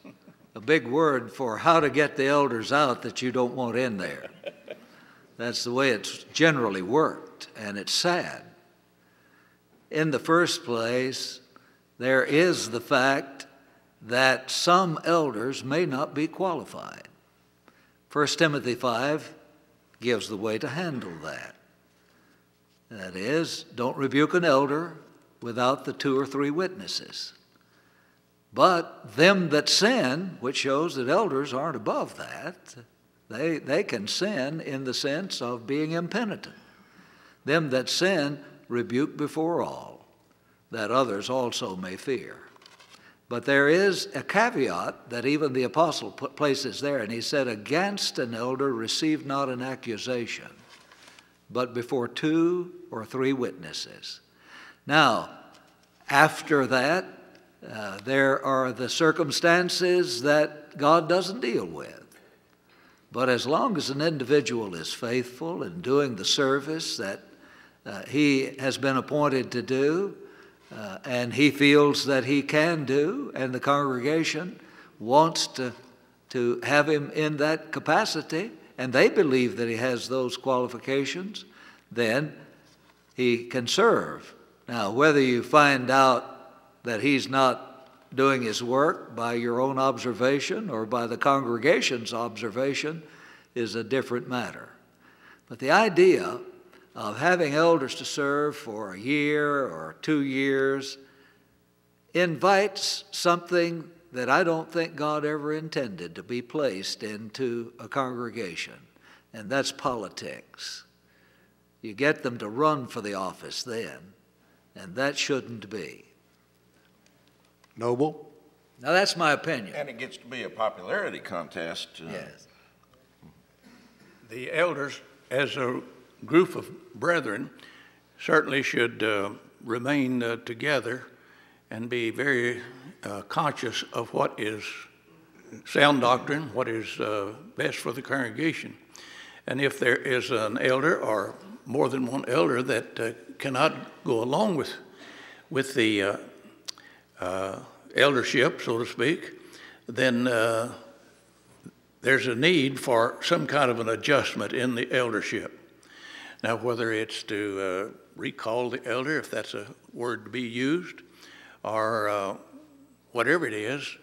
a big word for how to get the elders out that you don't want in there. That's the way it's generally worked, and it's sad. In the first place, there is the fact that some elders may not be qualified. 1 Timothy 5 gives the way to handle that. That is, don't rebuke an elder without the 2 or 3 witnesses. But them that sin, which shows that elders aren't above that, they can sin in the sense of being impenitent. Them that sin, rebuke before all, that others also may fear. But there is a caveat that even the apostle places there, and he said, against an elder receive not an accusation, but before 2 or 3 witnesses. Now, after that, there are the circumstances that God doesn't deal with. But as long as an individual is faithful in doing the service that he has been appointed to do, and he feels that he can do, and the congregation wants to have him in that capacity, and they believe that he has those qualifications, then he can serve. Now, whether you find out that he's not doing his work by your own observation or by the congregation's observation is a different matter. But the idea of having elders to serve for a year or 2 years invites something that I don't think God ever intended to be placed into a congregation, and that's politics. You get them to run for the office then, and that shouldn't be. Noble? Now, that's my opinion. And it gets to be a popularity contest. Yes. The elders, as a group of brethren, certainly should remain together and be very conscious of what is sound doctrine, what is best for the congregation. And if there is an elder or more than one elder that cannot go along with the eldership, so to speak, then there's a need for some kind of an adjustment in the eldership. Now, whether it's to recall the elder, if that's a word to be used, or whatever it is,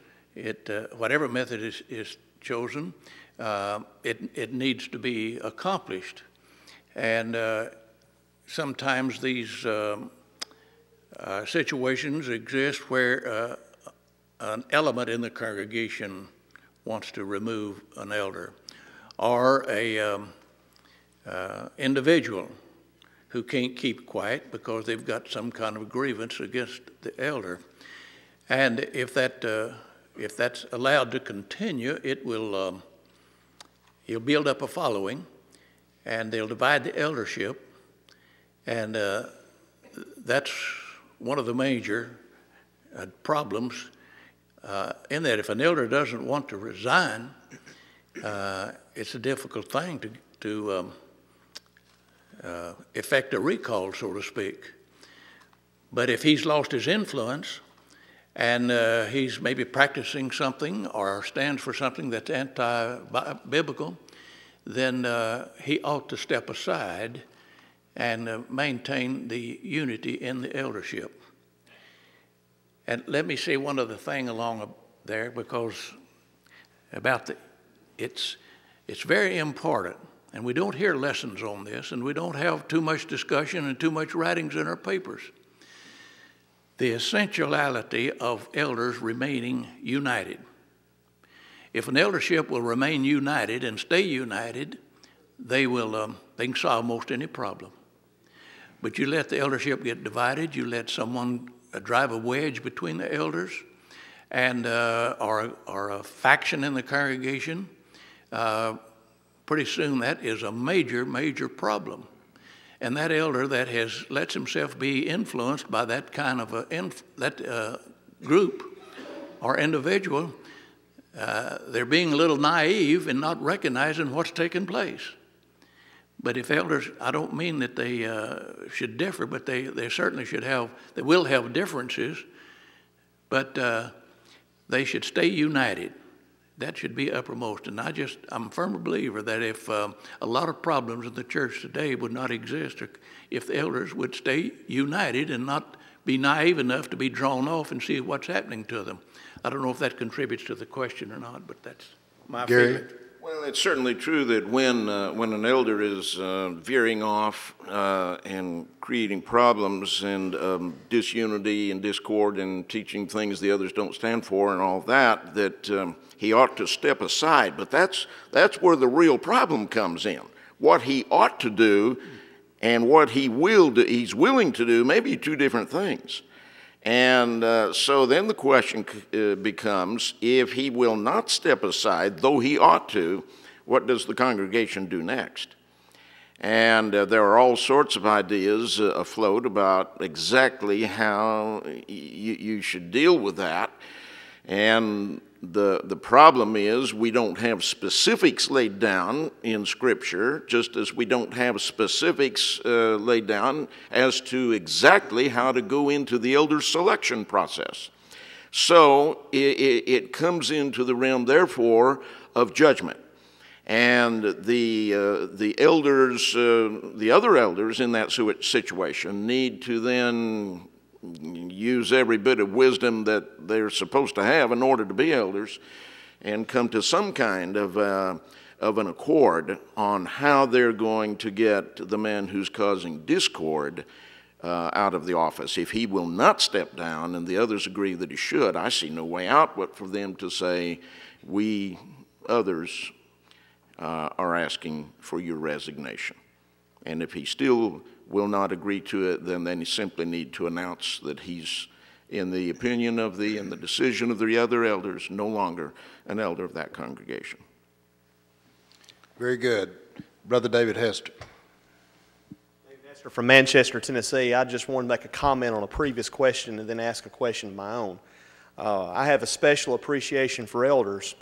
whatever method is chosen, it needs to be accomplished. And sometimes these situations exist where an element in the congregation wants to remove an elder, or a individual who can't keep quiet because they've got some kind of grievance against the elder. And if that's allowed to continue, it will he'll build up a following, and they'll divide the eldership, and that's one of the major problems in that if an elder doesn't want to resign, it's a difficult thing to effect a recall, so to speak. But if he's lost his influence and he's maybe practicing something or stands for something that's anti-biblical, then he ought to step aside and maintain the unity in the eldership. And let me say one other thing along there, because it's very important, and we don't hear lessons on this, and we don't have too much discussion and too much writings in our papers. The essentiality of elders remaining united. If an eldership will remain united and stay united, they can solve most any problem. But you let the eldership get divided, you let someone drive a wedge between the elders, and or a faction in the congregation, pretty soon that is a major, major problem. And that elder that lets himself be influenced by that kind of group or individual, they're being a little naive and not recognizing what's taking place. But if elders, I don't mean that they should differ, but they certainly should have, they will have differences, but they should stay united. That should be uppermost. And I'm a firm believer that if a lot of problems in the church today would not exist if the elders would stay united and not be naive enough to be drawn off and see what's happening to them. I don't know if that contributes to the question or not, but that's my feeling. Well, it's certainly true that when an elder is veering off and creating problems and disunity and discord and teaching things the others don't stand for and all that, that he ought to step aside. But that's where the real problem comes in. What he ought to do and what he will do, he's willing to do, may be two different things. And so then the question becomes, if he will not step aside, though he ought to, what does the congregation do next? And there are all sorts of ideas afloat about exactly how you should deal with that. And the problem is we don't have specifics laid down in Scripture, just as we don't have specifics laid down as to exactly how to go into the elder selection process. So it comes into the realm, therefore, of judgment. And the elders, the other elders in that situation need to then use every bit of wisdom that they're supposed to have in order to be elders and come to some kind of an accord on how they're going to get the man who's causing discord out of the office. If he will not step down and the others agree that he should, I see no way out but for them to say, we others are asking for your resignation. And if he still will not agree to it, then you simply need to announce that he's, in the opinion of and the decision of the other elders, no longer an elder of that congregation. Very good. Brother David Hester. David Hester from Manchester, Tennessee. I just wanted to make a comment on a previous question and then ask a question of my own. I have a special appreciation for elders.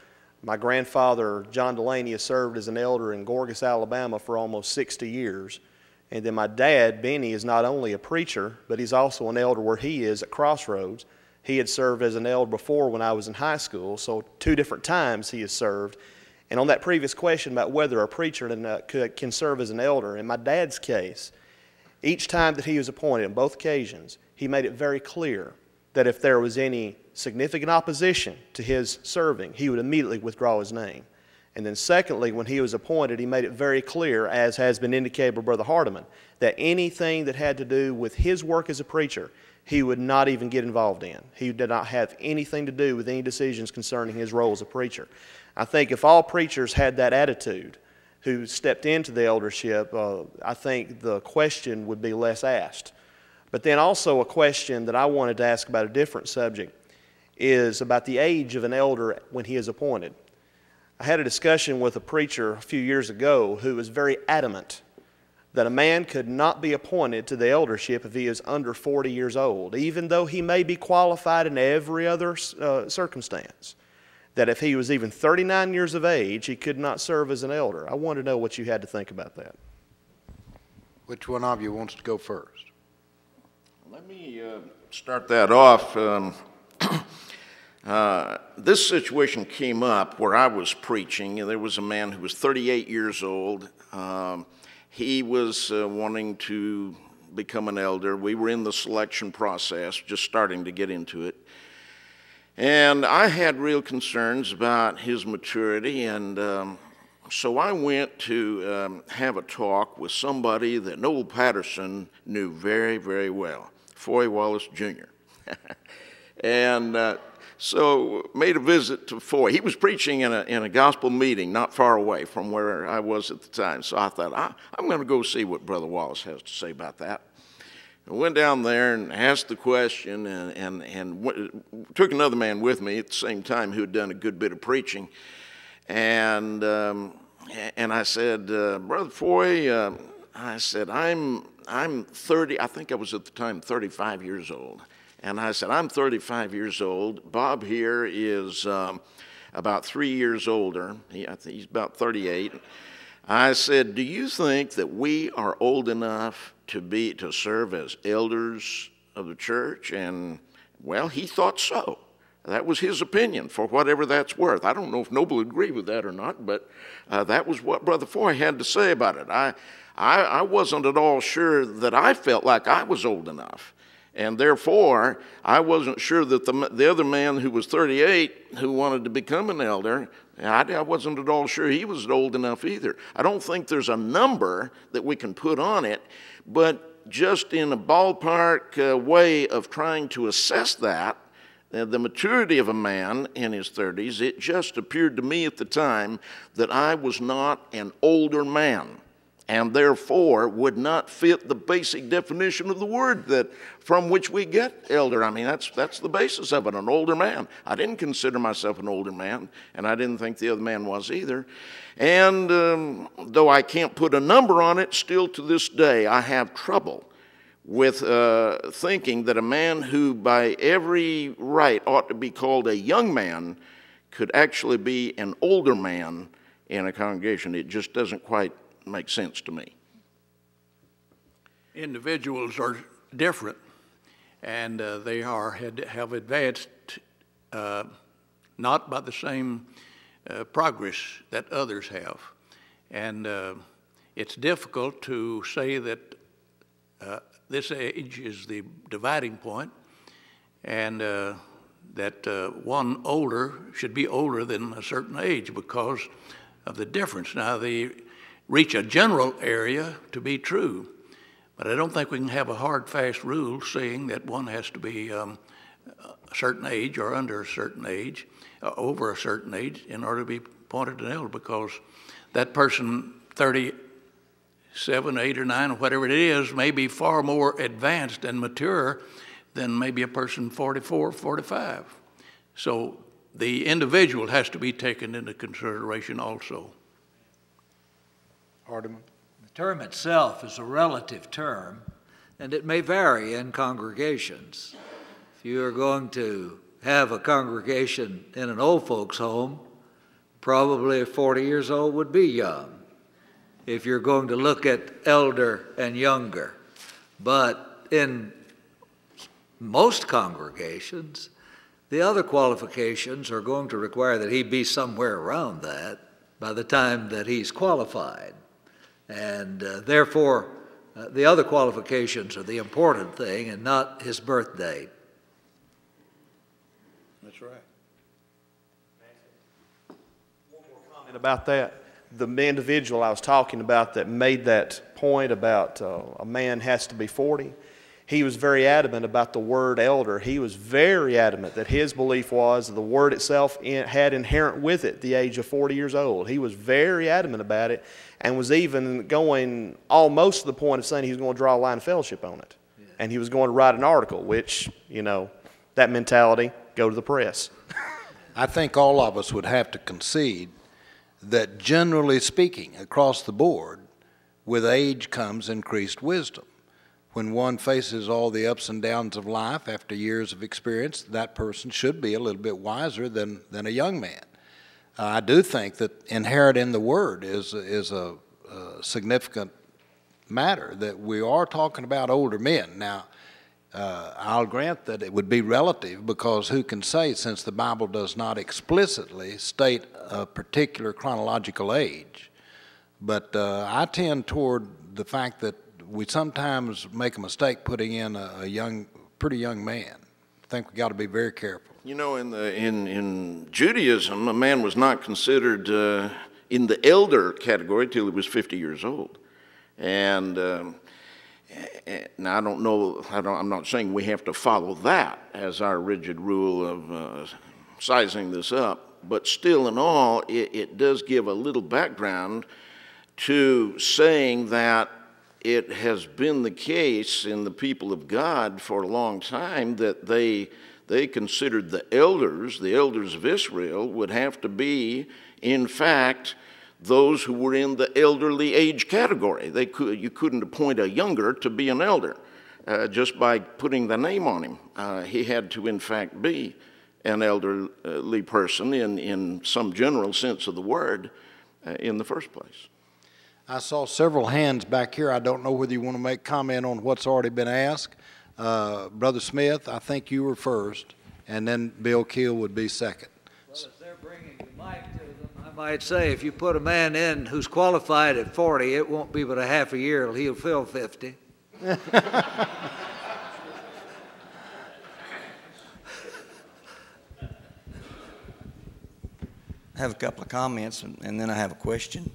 My grandfather, John Delaney, has served as an elder in Gorgas, Alabama for almost 60 years. And then my dad, Benny, is not only a preacher, but he's also an elder where he is at Crossroads. He had served as an elder before when I was in high school, so 2 different times he has served. And on that previous question about whether a preacher can serve as an elder, in my dad's case, each time that he was appointed, on both occasions, he made it very clear that if there was any significant opposition to his serving, he would immediately withdraw his name. And then secondly, when he was appointed, he made it very clear, as has been indicated by Brother Hardiman, that anything that had to do with his work as a preacher, he would not even get involved in. He did not have anything to do with any decisions concerning his role as a preacher. I think if all preachers had that attitude who stepped into the eldership, I think the question would be less asked. But then also a question that I wanted to ask about a different subject is about the age of an elder when he is appointed. I had a discussion with a preacher a few years ago who was very adamant that a man could not be appointed to the eldership if he is under 40 years old, even though he may be qualified in every other circumstance. That if he was even 39 years of age, he could not serve as an elder. I want to know what you had to think about that. Which one of you wants to go first? Let me start that off. This situation came up where I was preaching, and there was a man who was 38 years old. He was wanting to become an elder. We were in the selection process, just starting to get into it. And I had real concerns about his maturity, and so I went to have a talk with somebody that Noel Patterson knew very, very well, Foy Wallace Jr. And so made a visit to Foy. He was preaching in a gospel meeting not far away from where I was at the time. So I thought, I'm going to go see what Brother Wallace has to say about that. I went down there and asked the question and took another man with me at the same time who had done a good bit of preaching. And I said, Brother Foy, I said, I'm 30, I think I was at the time 35 years old. And I said, I'm 35 years old. Bob here is about 3 years older. I think he's about 38. I said, do you think that we are old enough to serve as elders of the church? And, well, he thought so. That was his opinion, for whatever that's worth. I don't know if Noble would agree with that or not, but that was what Brother Foy had to say about it. I wasn't at all sure that I felt like I was old enough. And therefore, I wasn't sure that the other man who was 38 who wanted to become an elder, I wasn't at all sure he was old enough either. I don't think there's a number that we can put on it, but just in a ballpark way of trying to assess that, the maturity of a man in his 30s, it just appeared to me at the time that I was not an older man, and therefore would not fit the basic definition of the word from which we get elder. I mean, that's the basis of it, an older man. I didn't consider myself an older man, and I didn't think the other man was either. And though I can't put a number on it, still to this day I have trouble with thinking that a man who by every right ought to be called a young man could actually be an older man in a congregation. It just doesn't quite make sense to me. Individuals are different, and they have advanced not by the same progress that others have. And it's difficult to say that this age is the dividing point, and that one older should be older than a certain age because of the difference. Now, they reach a general area to be true, but I don't think we can have a hard, fast rule saying that one has to be a certain age or under a certain age, over a certain age, in order to be appointed an elder, because that person 37, 8, or 9, or whatever it is, may be far more advanced and mature than maybe a person 44, 45. So the individual has to be taken into consideration also. Hardiman? The term itself is a relative term, and it may vary in congregations. If you are going to have a congregation in an old folks' home, probably 40 years old would be young. if you're going to look at elder and younger. But in most congregations, the other qualifications are going to require that he be somewhere around that by the time that he's qualified. And therefore, the other qualifications are the important thing and not his birth date. That's right. One more comment about that. The individual I was talking about that made that point about a man has to be 40, he was very adamant about the word elder. He was very adamant that his belief was the word itself had inherent with it the age of 40 years old. He was very adamant about it and was even going almost to the point of saying he was going to draw a line of fellowship on it. Yeah. And he was going to write an article, which, you know, that mentality, go to the press. I think all of us would have to concede that generally speaking, across the board, with age comes increased wisdom. When one faces all the ups and downs of life after years of experience, that person should be a little bit wiser than a young man. I do think that inherent in the word is a significant matter, that we are talking about older men. Now, I'll grant that it would be relative, because who can say, since the Bible does not explicitly state a particular chronological age. But I tend toward the fact that we sometimes make a mistake putting in a pretty young man. I think we got to be very careful. You know, in Judaism, a man was not considered in the elder category till he was 50 years old. And now I don't know, I'm not saying we have to follow that as our rigid rule of sizing this up, but still in all, it does give a little background to saying that it has been the case in the people of God for a long time that they considered the elders of Israel, would have to be, in fact, those who were in the elderly age category. You couldn't appoint a younger to be an elder just by putting the name on him. He had to, in fact, be an elderly person in some general sense of the word in the first place. I saw several hands back here. I don't know whether you want to make comment on what's already been asked. Brother Smith, I think you were first, and then Bill Keel would be second. Well, as they're bringing the mic to them, I might say if you put a man in who's qualified at 40, it won't be but a half a year till he'll fill 50. I have a couple of comments, and then I have a question.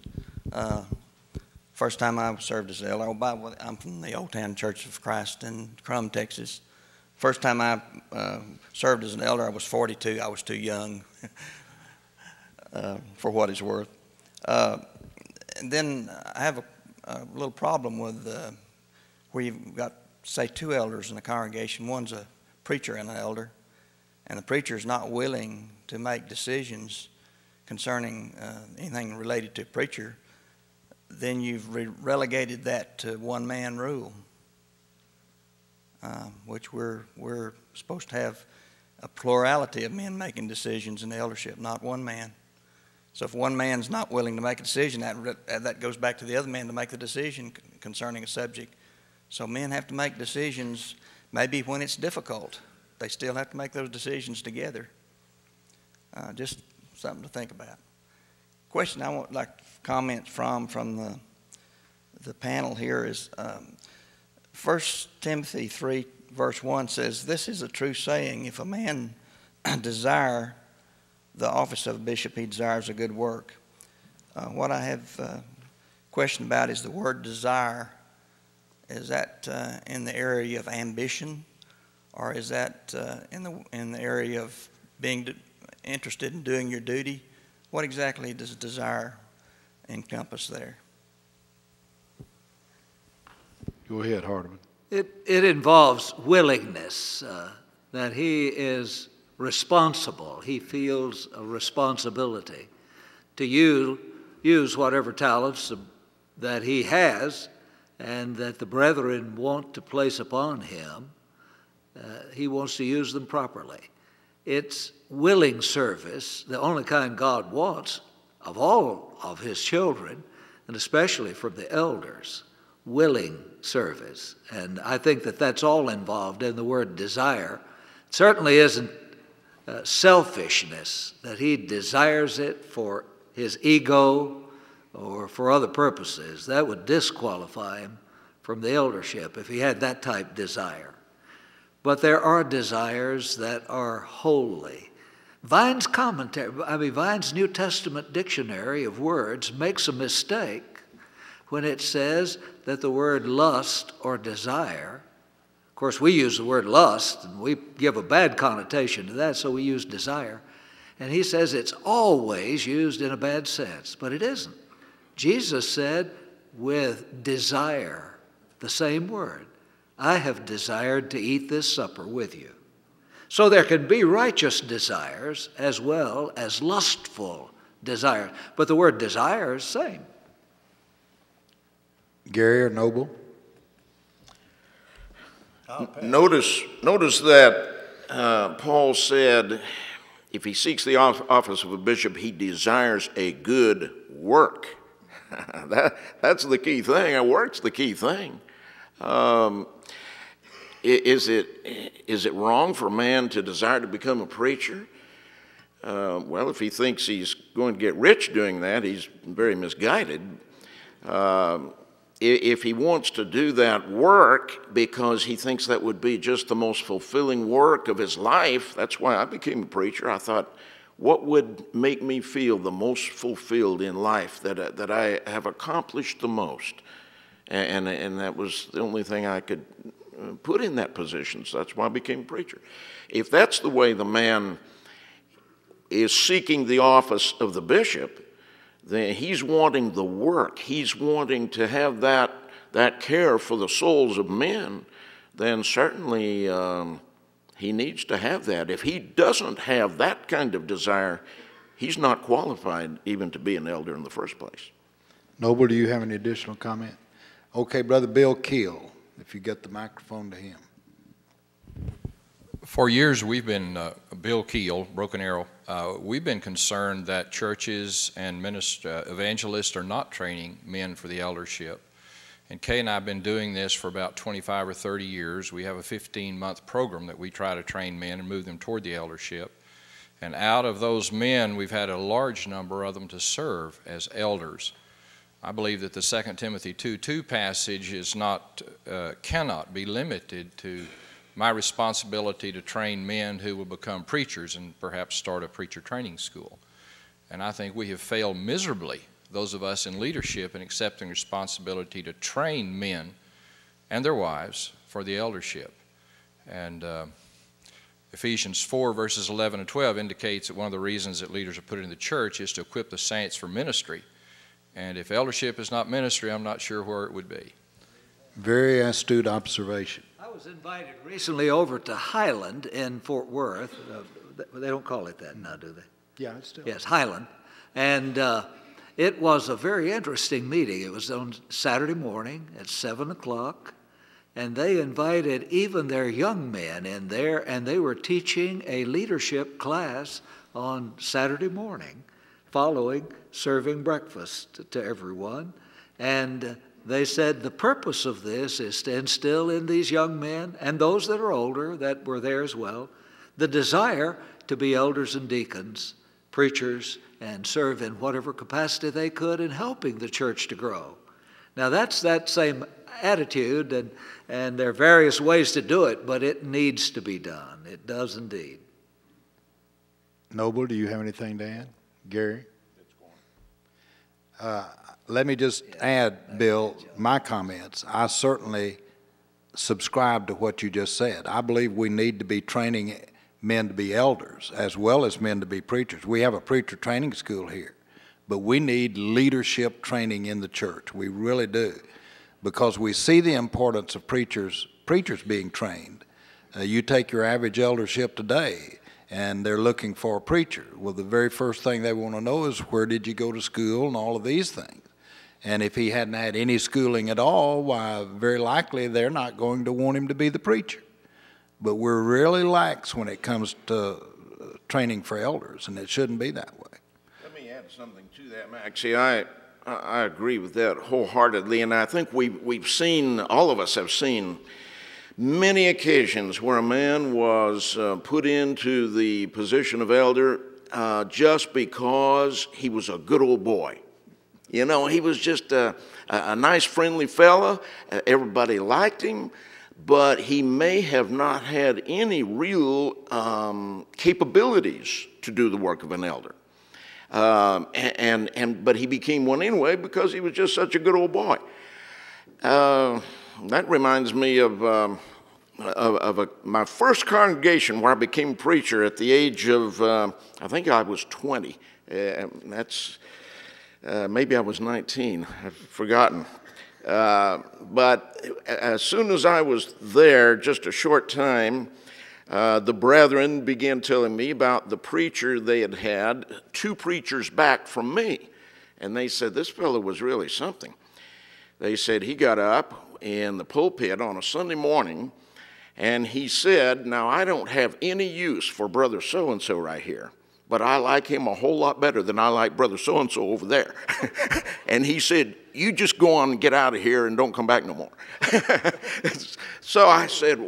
First time I served as elder, I'm from the Old Town Church of Christ in Crum, Texas. First time I served as an elder, I was 42. I was too young for what it's worth. And then I have a little problem with where you've got, say, two elders in a congregation. One's a preacher and an elder, and the preacher is not willing to make decisions concerning anything related to a preacher. Then you've relegated that to one-man rule, which we're supposed to have a plurality of men making decisions in the eldership, not one man. So if one man's not willing to make a decision, that goes back to the other man to make the decision concerning a subject. So men have to make decisions, maybe when it's difficult. They still have to make those decisions together. Just something to think about. Question I want like comment from the panel here is 1 Timothy 3 verse 1 says, "This is a true saying, if a man desire the office of a bishop, he desires a good work." What I have a question about is the word desire. Is that in the area of ambition, or is that in the area of being interested in doing your duty? What exactly does desire encompass there? Go ahead, Hardeman. It involves willingness, that he is responsible. He feels a responsibility to use whatever talents that he has and that the brethren want to place upon him. He wants to use them properly. It's willing service, the only kind God wants of all of his children, and especially from the elders, willing service. And I think that that's all involved in the word desire. It certainly isn't selfishness, that he desires it for his ego or for other purposes. That would disqualify him from the eldership if he had that type desire. But there are desires that are holy. Vine's New Testament Dictionary of Words makes a mistake when it says that the word lust or desire, of course we use the word lust and we give a bad connotation to that, so we use desire. And he says it's always used in a bad sense, but it isn't. Jesus said with desire, the same word, I have desired to eat this supper with you. So there can be righteous desires as well as lustful desires, but the word desire is the same. Gary or Noble? Notice that Paul said if he seeks the office of a bishop, he desires a good work. That's the key thing. A work's the key thing. Is it wrong for a man to desire to become a preacher? Well, if he thinks he's going to get rich doing that, he's very misguided. If he wants to do that work because he thinks that would be just the most fulfilling work of his life, that's why I became a preacher. I thought, what would make me feel the most fulfilled in life, that I have accomplished the most? And that was the only thing I could put in that position, so that's why I became a preacher. If that's the way the man is seeking the office of the bishop, then he's wanting the work, he's wanting to have that care for the souls of men, then certainly he needs to have that. If he doesn't have that kind of desire, he's not qualified even to be an elder in the first place. Noble, do you have any additional comment? Okay, Brother Bill Keel, if you get the microphone to him. For years, we've been, Bill Keel, Broken Arrow, we've been concerned that churches and evangelists are not training men for the eldership. And Kay and I have been doing this for about 25 or 30 years. We have a 15-month program that we try to train men and move them toward the eldership. And out of those men, we've had a large number of them to serve as elders. I believe that the 2 Timothy 2:2 passage is not, cannot be limited to my responsibility to train men who will become preachers and perhaps start a preacher training school. And I think we have failed miserably, those of us in leadership, in accepting responsibility to train men and their wives for the eldership. And Ephesians 4 verses 11 and 12 indicates that one of the reasons that leaders are put in the church is to equip the saints for ministry. And if eldership is not ministry, I'm not sure where it would be. Very astute observation. I was invited recently over to Highland in Fort Worth. They don't call it that now, do they? Yeah, it's still. Yes, Highland. And it was a very interesting meeting. It was on Saturday morning at 7 o'clock, and they invited even their young men in there, and they were teaching a leadership class on Saturday morning, following serving breakfast to everyone. And they said the purpose of this is to instill in these young men, and those that are older that were there as well, the desire to be elders and deacons, preachers, and serve in whatever capacity they could in helping the church to grow. Now that's that same attitude, and there are various ways to do it, but it needs to be done. It does indeed. Noble, do you have anything to add? Gary? Let me just add, Bill, my comments. I certainly subscribe to what you just said. I believe we need to be training men to be elders as well as men to be preachers. We have a preacher training school here, but we need leadership training in the church. We really do, because we see the importance of preachers being trained. You take your average eldership today, and they're looking for a preacher. Well, the very first thing they want to know is, where did you go to school, and all of these things. And if he hadn't had any schooling at all, why, very likely they're not going to want him to be the preacher. But we're really lax when it comes to training for elders, and it shouldn't be that way. Let me add something to that, Max. See, I I agree with that wholeheartedly, and I think we've seen, all of us have seen, many occasions where a man was put into the position of elder just because he was a good old boy. You know, he was just a nice, friendly fella. Everybody liked him, but he may have not had any real capabilities to do the work of an elder. But he became one anyway because he was just such a good old boy. That reminds me of my first congregation where I became preacher at the age of, I think I was 20. Maybe I was 19. I've forgotten. But as soon as I was there, just a short time, the brethren began telling me about the preacher they had had, 2 preachers back from me. And they said, this fellow was really something. They said he got up in the pulpit on a Sunday morning and he said, now I don't have any use for brother so-and-so right here, but I like him a whole lot better than I like brother so-and-so over there. And he said, you just go on and get out of here and don't come back no more. So I said,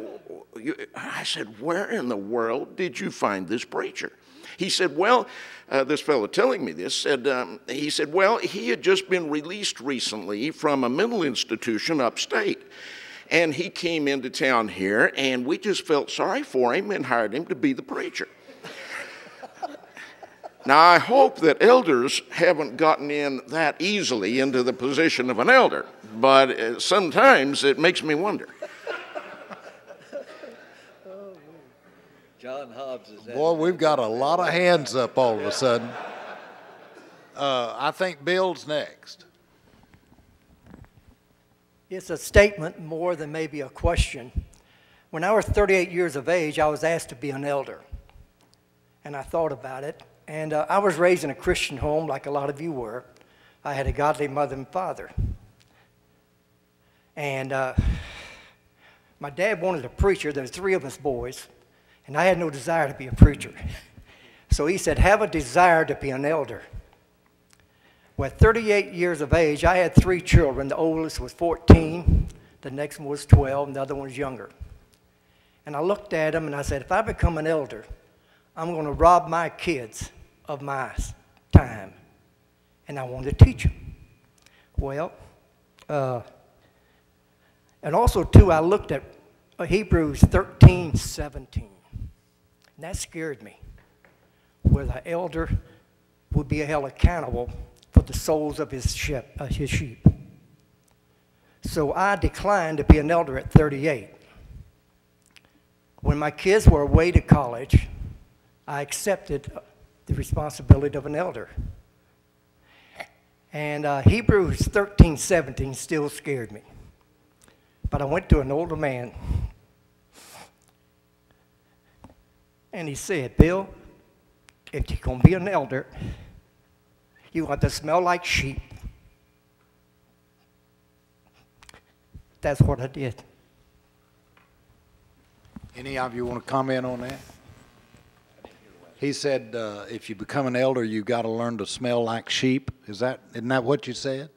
where in the world did you find this preacher? He said, well, this fellow telling me this he said, well, he had just been released recently from a mental institution upstate. And he came into town here, and we just felt sorry for him and hired him to be the preacher. Now, I hope that elders haven't gotten in that easily into the position of an elder, but sometimes it makes me wonder. John Hobbs is Boy, we've got a lot of hands up all of a sudden. I think Bill's next. It's a statement more than maybe a question. When I was 38 years of age, I was asked to be an elder. And I thought about it. And I was raised in a Christian home like a lot of you were. I had a godly mother and father. And my dad wanted a preacher. There was 3 of us boys. And I had no desire to be a preacher. So he said, have a desire to be an elder. Well, at 38 years of age, I had 3 children. The oldest was 14, the next one was 12, and the other one was younger. And I looked at them and I said, if I become an elder, I'm going to rob my kids of my time. And I wanted to teach them. Well, and also, too, I looked at Hebrews 13:17. And that scared me, where the elder would be held accountable for the souls of his sheep. So I declined to be an elder at 38. When my kids were away to college, I accepted the responsibility of an elder. And Hebrews 13:17 still scared me. But I went to an older man, and he said, Bill, if you're going to be an elder, you want to smell like sheep. That's what I did. Any of you want to comment on that? He said, if you become an elder, you've got to learn to smell like sheep. Isn't that what you said?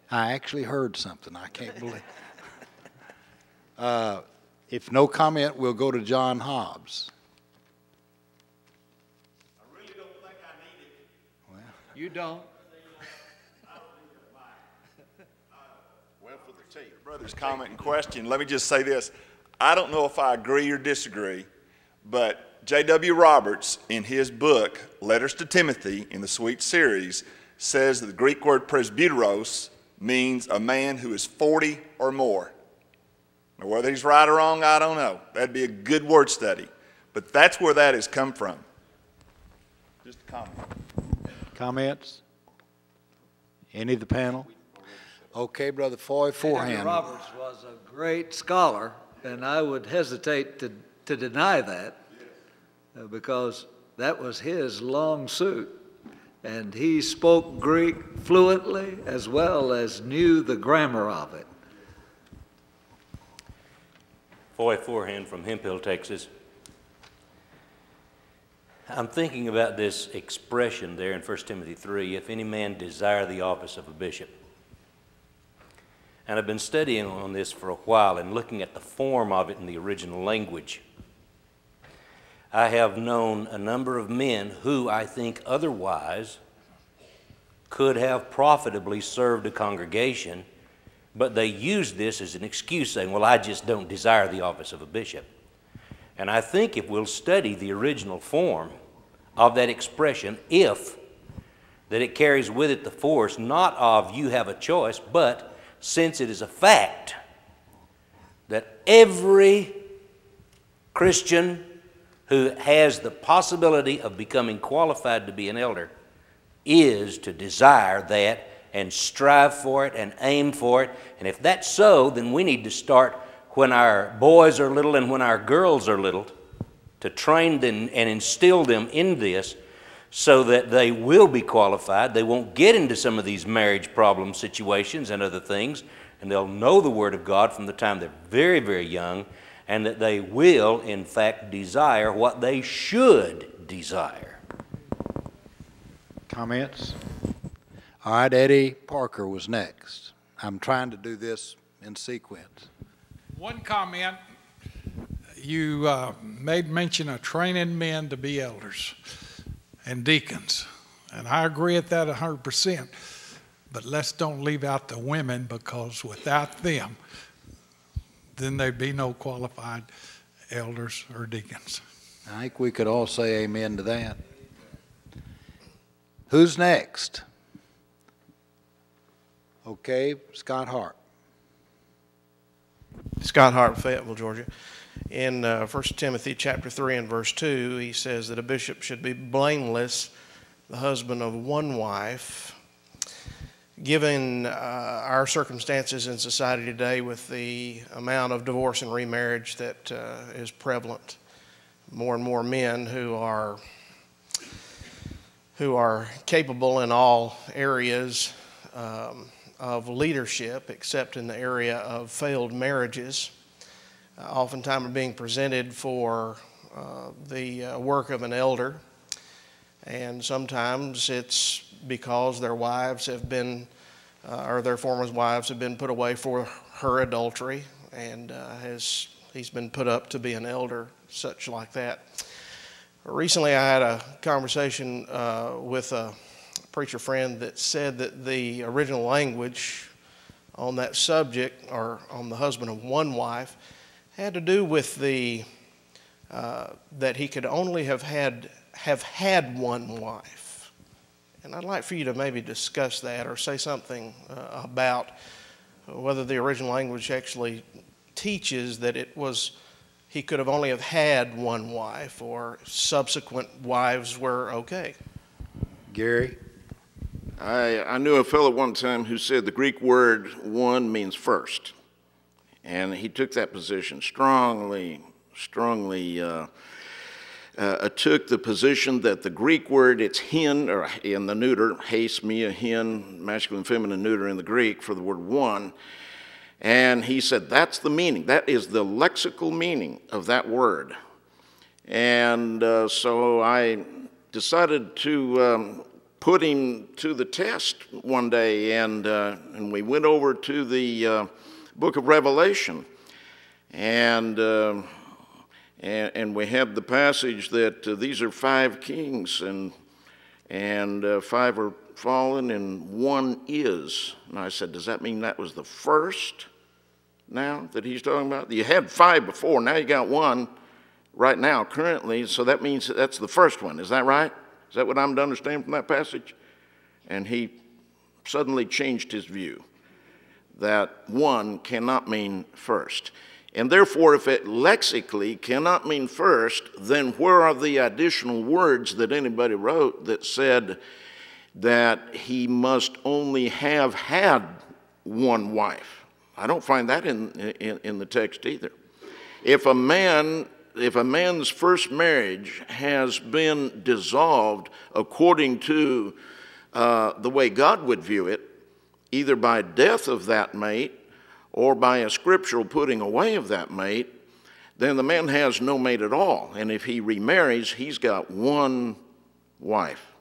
I actually heard something. I can't believe. If no comment, we'll go to John Hobbs. I really don't think I need it. Well, you don't. Well, for the tape. Brother's comment and question, let me just say this. I don't know if I agree or disagree, but J.W. Roberts, in his book, Letters to Timothy, in the Sweet series, says that the Greek word presbyteros means a man who is 40 or more. Now, whether he's right or wrong, I don't know. That'd be a good word study. But that's where that has come from. Just a comment. Comments? Any of the panel? Okay, Brother Foy, forehand. Roberts was a great scholar, and I would hesitate to deny that because that was his long suit. And he spoke Greek fluently as well as knew the grammar of it. Foy Forehand from Hemphill, Texas. I'm thinking about this expression there in 1 Timothy 3, if any man desire the office of a bishop. And I've been studying on this for a while and looking at the form of it in the original language. I have known a number of men who I think otherwise could have profitably served a congregation, but they use this as an excuse, saying, well, I just don't desire the office of a bishop. And I think if we'll study the original form of that expression, if, that it carries with it the force not of you have a choice, but since it is a fact that every Christian who has the possibility of becoming qualified to be an elder is to desire that and strive for it and aim for it. And if that's so, then we need to start when our boys are little and when our girls are little to train them and instill them in this so that they will be qualified. They won't get into some of these marriage problem situations and other things, and they'll know the Word of God from the time they're very, very young, and that they will, in fact, desire what they should desire. Comments? All right, Eddie Parker was next. I'm trying to do this in sequence. One comment, you made mention of training men to be elders and deacons, and I agree with that 100%, but let's don't leave out the women, because without them, then there'd be no qualified elders or deacons. I think we could all say amen to that. Who's next? Okay, Scott Hart. Scott Hart, Fayetteville, Georgia. In 1 Timothy chapter 3 and verse 2, he says that a bishop should be blameless, the husband of one wife. Given our circumstances in society today with the amount of divorce and remarriage that is prevalent, more and more men who are capable in all areas of leadership, except in the area of failed marriages, oftentimes are being presented for the work of an elder, and sometimes it's because their wives have been, or their former wives have been put away for her adultery, and he's been put up to be an elder, such like that. Recently I had a conversation with a preacher friend that said that the original language on that subject, or on the husband of one wife, had to do with the that he could only have had one wife. And I'd like for you to maybe discuss that, or say something about whether the original language actually teaches that he could have only have had one wife, or subsequent wives were okay. Gary? I knew a fellow one time who said the Greek word one means first. And he took that position strongly took the position that the Greek word, it's hen, or in the neuter, heis, mia, hen, masculine, feminine, neuter in the Greek for the word one. And he said that's the meaning. That is the lexical meaning of that word. And so I decided to put him to the test one day, and we went over to the book of Revelation, and we have the passage that these are 5 kings, and 5 are fallen, and 1 is. And I said, does that mean that was the first now that he's talking about? You had 5 before, now you got 1 right now, currently, so that means that's the first one. Is that right? Is that what I'm to understand from that passage? And he suddenly changed his view, that 1 cannot mean first. And therefore, if it lexically cannot mean first, then where are the additional words that anybody wrote that said that he must only have had 1 wife? I don't find that in the text either. If a man's first marriage has been dissolved according to the way God would view it, either by death of that mate or by a scriptural putting away of that mate, then the man has no mate at all. And if he remarries, he's got one wife.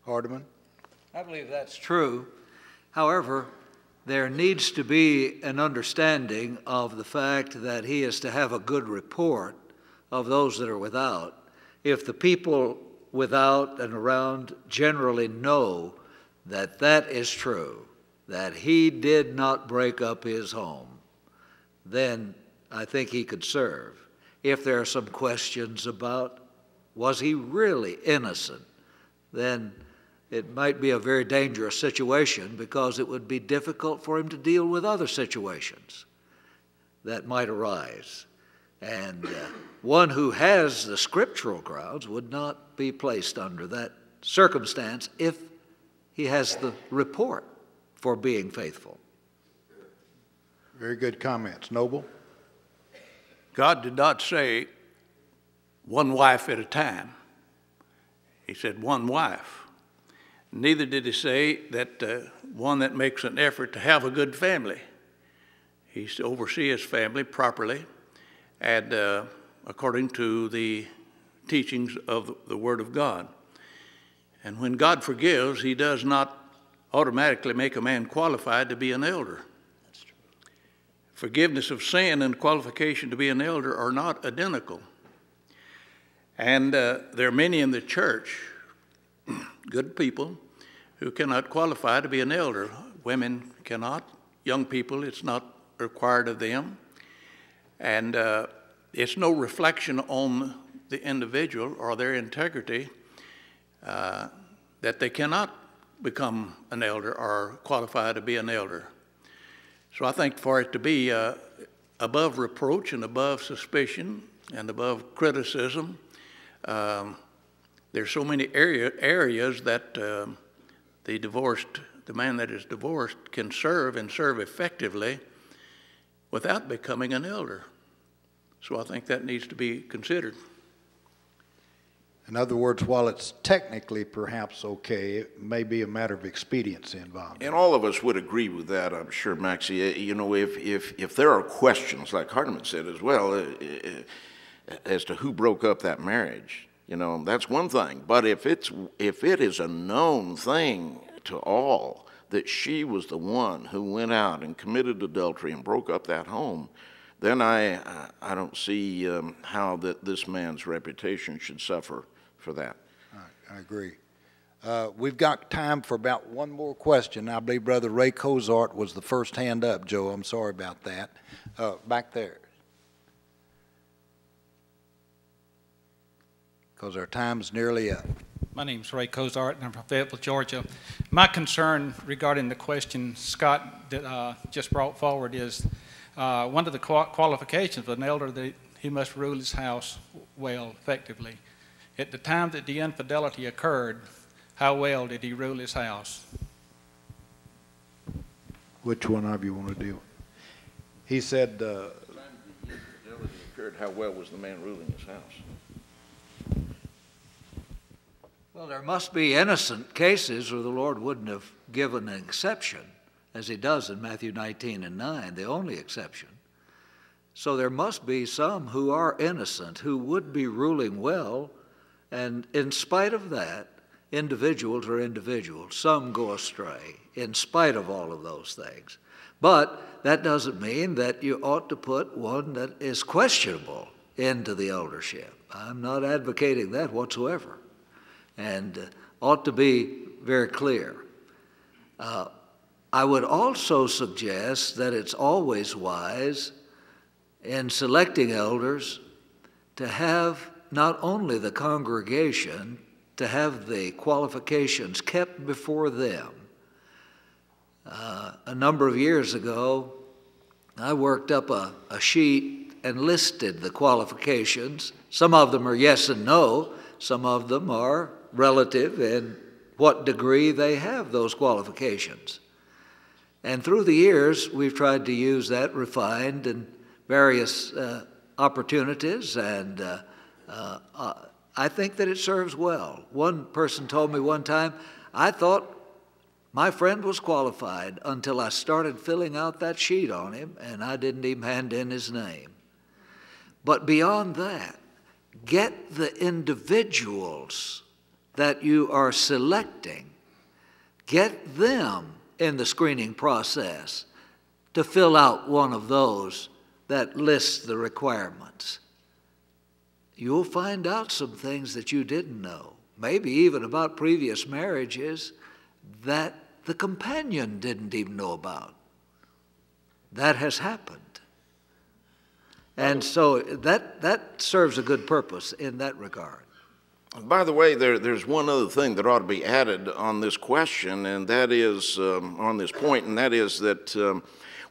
Hardeman? I believe that's true. However, there needs to be an understanding of the fact that he is to have a good report of those that are without. If the people without and around generally know that that is true, that he did not break up his home, then I think he could serve. If there are some questions about was he really innocent, then it might be a very dangerous situation because it would be difficult for him to deal with other situations that might arise. And one who has the scriptural grounds would not be placed under that circumstance if he has the report for being faithful. Very good comments. Noble? God did not say one wife at a time. He said one wife. Neither did he say that one that makes an effort to have a good family. He's to oversee his family properly and according to the teachings of the Word of God. And when God forgives, he does not automatically make a man qualified to be an elder. That's true. Forgiveness of sin and qualification to be an elder are not identical. And there are many in the church, good people, who cannot qualify to be an elder. Women cannot. Young people, it's not required of them. And it's no reflection on the individual or their integrity that they cannot become an elder or qualify to be an elder. So I think for it to be above reproach and above suspicion and above criticism, there's so many areas that the man that is divorced can serve and serve effectively without becoming an elder. So I think that needs to be considered. In other words, while it's technically perhaps okay, it may be a matter of expediency involved. And all of us would agree with that, I'm sure, Maxie. You know, if there are questions, like Hardeman said as well, as to who broke up that marriage, you know, that's one thing. But if it is a known thing to all that she was the one who went out and committed adultery and broke up that home, then I don't see how that this man's reputation should suffer for that. I agree. We've got time for about one more question. I believe Brother Ray Cozart was the first hand up, Joe. I'm sorry about that. Back there. Because our time's nearly up. My name's Ray Cozart, and I'm from Fayetteville, Georgia. My concern regarding the question Scott just brought forward is one of the qualifications of an elder that he must rule his house well, effectively. At the time that the infidelity occurred, how well did he rule his house? Which one of you want to deal? He said... the infidelity occurred, how well was the man ruling his house? Well, there must be innocent cases or the Lord wouldn't have given an exception, as he does in Matthew 19 and 9, the only exception. So there must be some who are innocent, who would be ruling well, and in spite of that, individuals are individuals. Some go astray in spite of all of those things. But that doesn't mean that you ought to put one that is questionable into the eldership. I'm not advocating that whatsoever, and ought to be very clear. I would also suggest that it's always wise in selecting elders to have not only the congregation, to have the qualifications kept before them. A number of years ago, I worked up a sheet and listed the qualifications. Some of them are yes and no. Some of them are relative in what degree they have those qualifications. And through the years, we've tried to use that refined in various opportunities, and I think that it serves well. One person told me one time, I thought My friend was qualified until I started filling out that sheet on him, and I didn't even hand in his name. But beyond that, get the individuals that you are selecting, get them in the screening process to fill out one of those that lists the requirements. You'll find out some things that you didn't know, maybe even about previous marriages that the companion didn't even know about. That has happened. And so that serves a good purpose in that regard. By the way, there's one other thing that ought to be added on this question, and that is, on this point, and that is that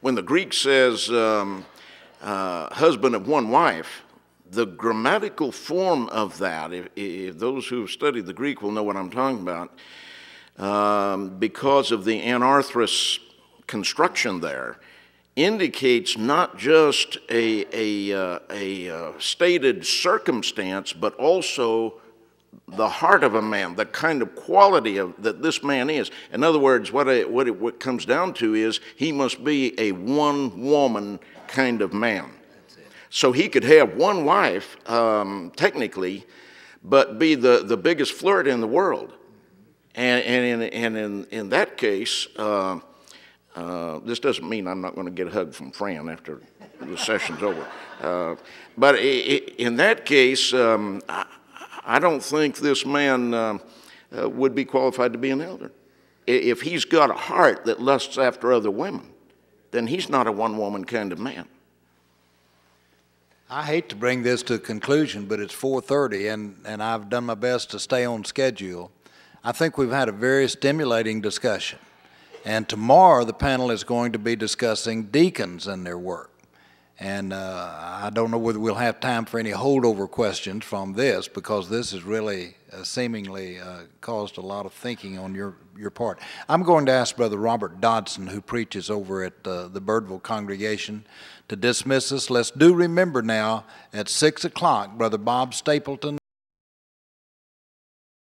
when the Greek says husband of one wife, the grammatical form of that, if those who have studied the Greek will know what I'm talking about, because of the anarthrous construction there, indicates not just a stated circumstance, but also the heart of a man, the kind of quality that this man is. In other words, what it comes down to is he must be a one-woman kind of man. So he could have one wife, technically, but be the biggest flirt in the world. And in that case, this doesn't mean I'm not going to get a hug from Fran after the session's over. But in that case, I don't think this man would be qualified to be an elder. If he's got a heart that lusts after other women, then he's not a one-woman kind of man. I hate to bring this to a conclusion, but it's 4:30, and I've done my best to stay on schedule. I think we've had a very stimulating discussion. And tomorrow the panel is going to be discussing deacons and their work. And I don't know whether we'll have time for any holdover questions from this, because this has really seemingly caused a lot of thinking on your part. I'm going to ask Brother Robert Dodson, who preaches over at the Birdville congregation, to dismiss us. Let's do remember now at 6 o'clock, Brother Bob Stapleton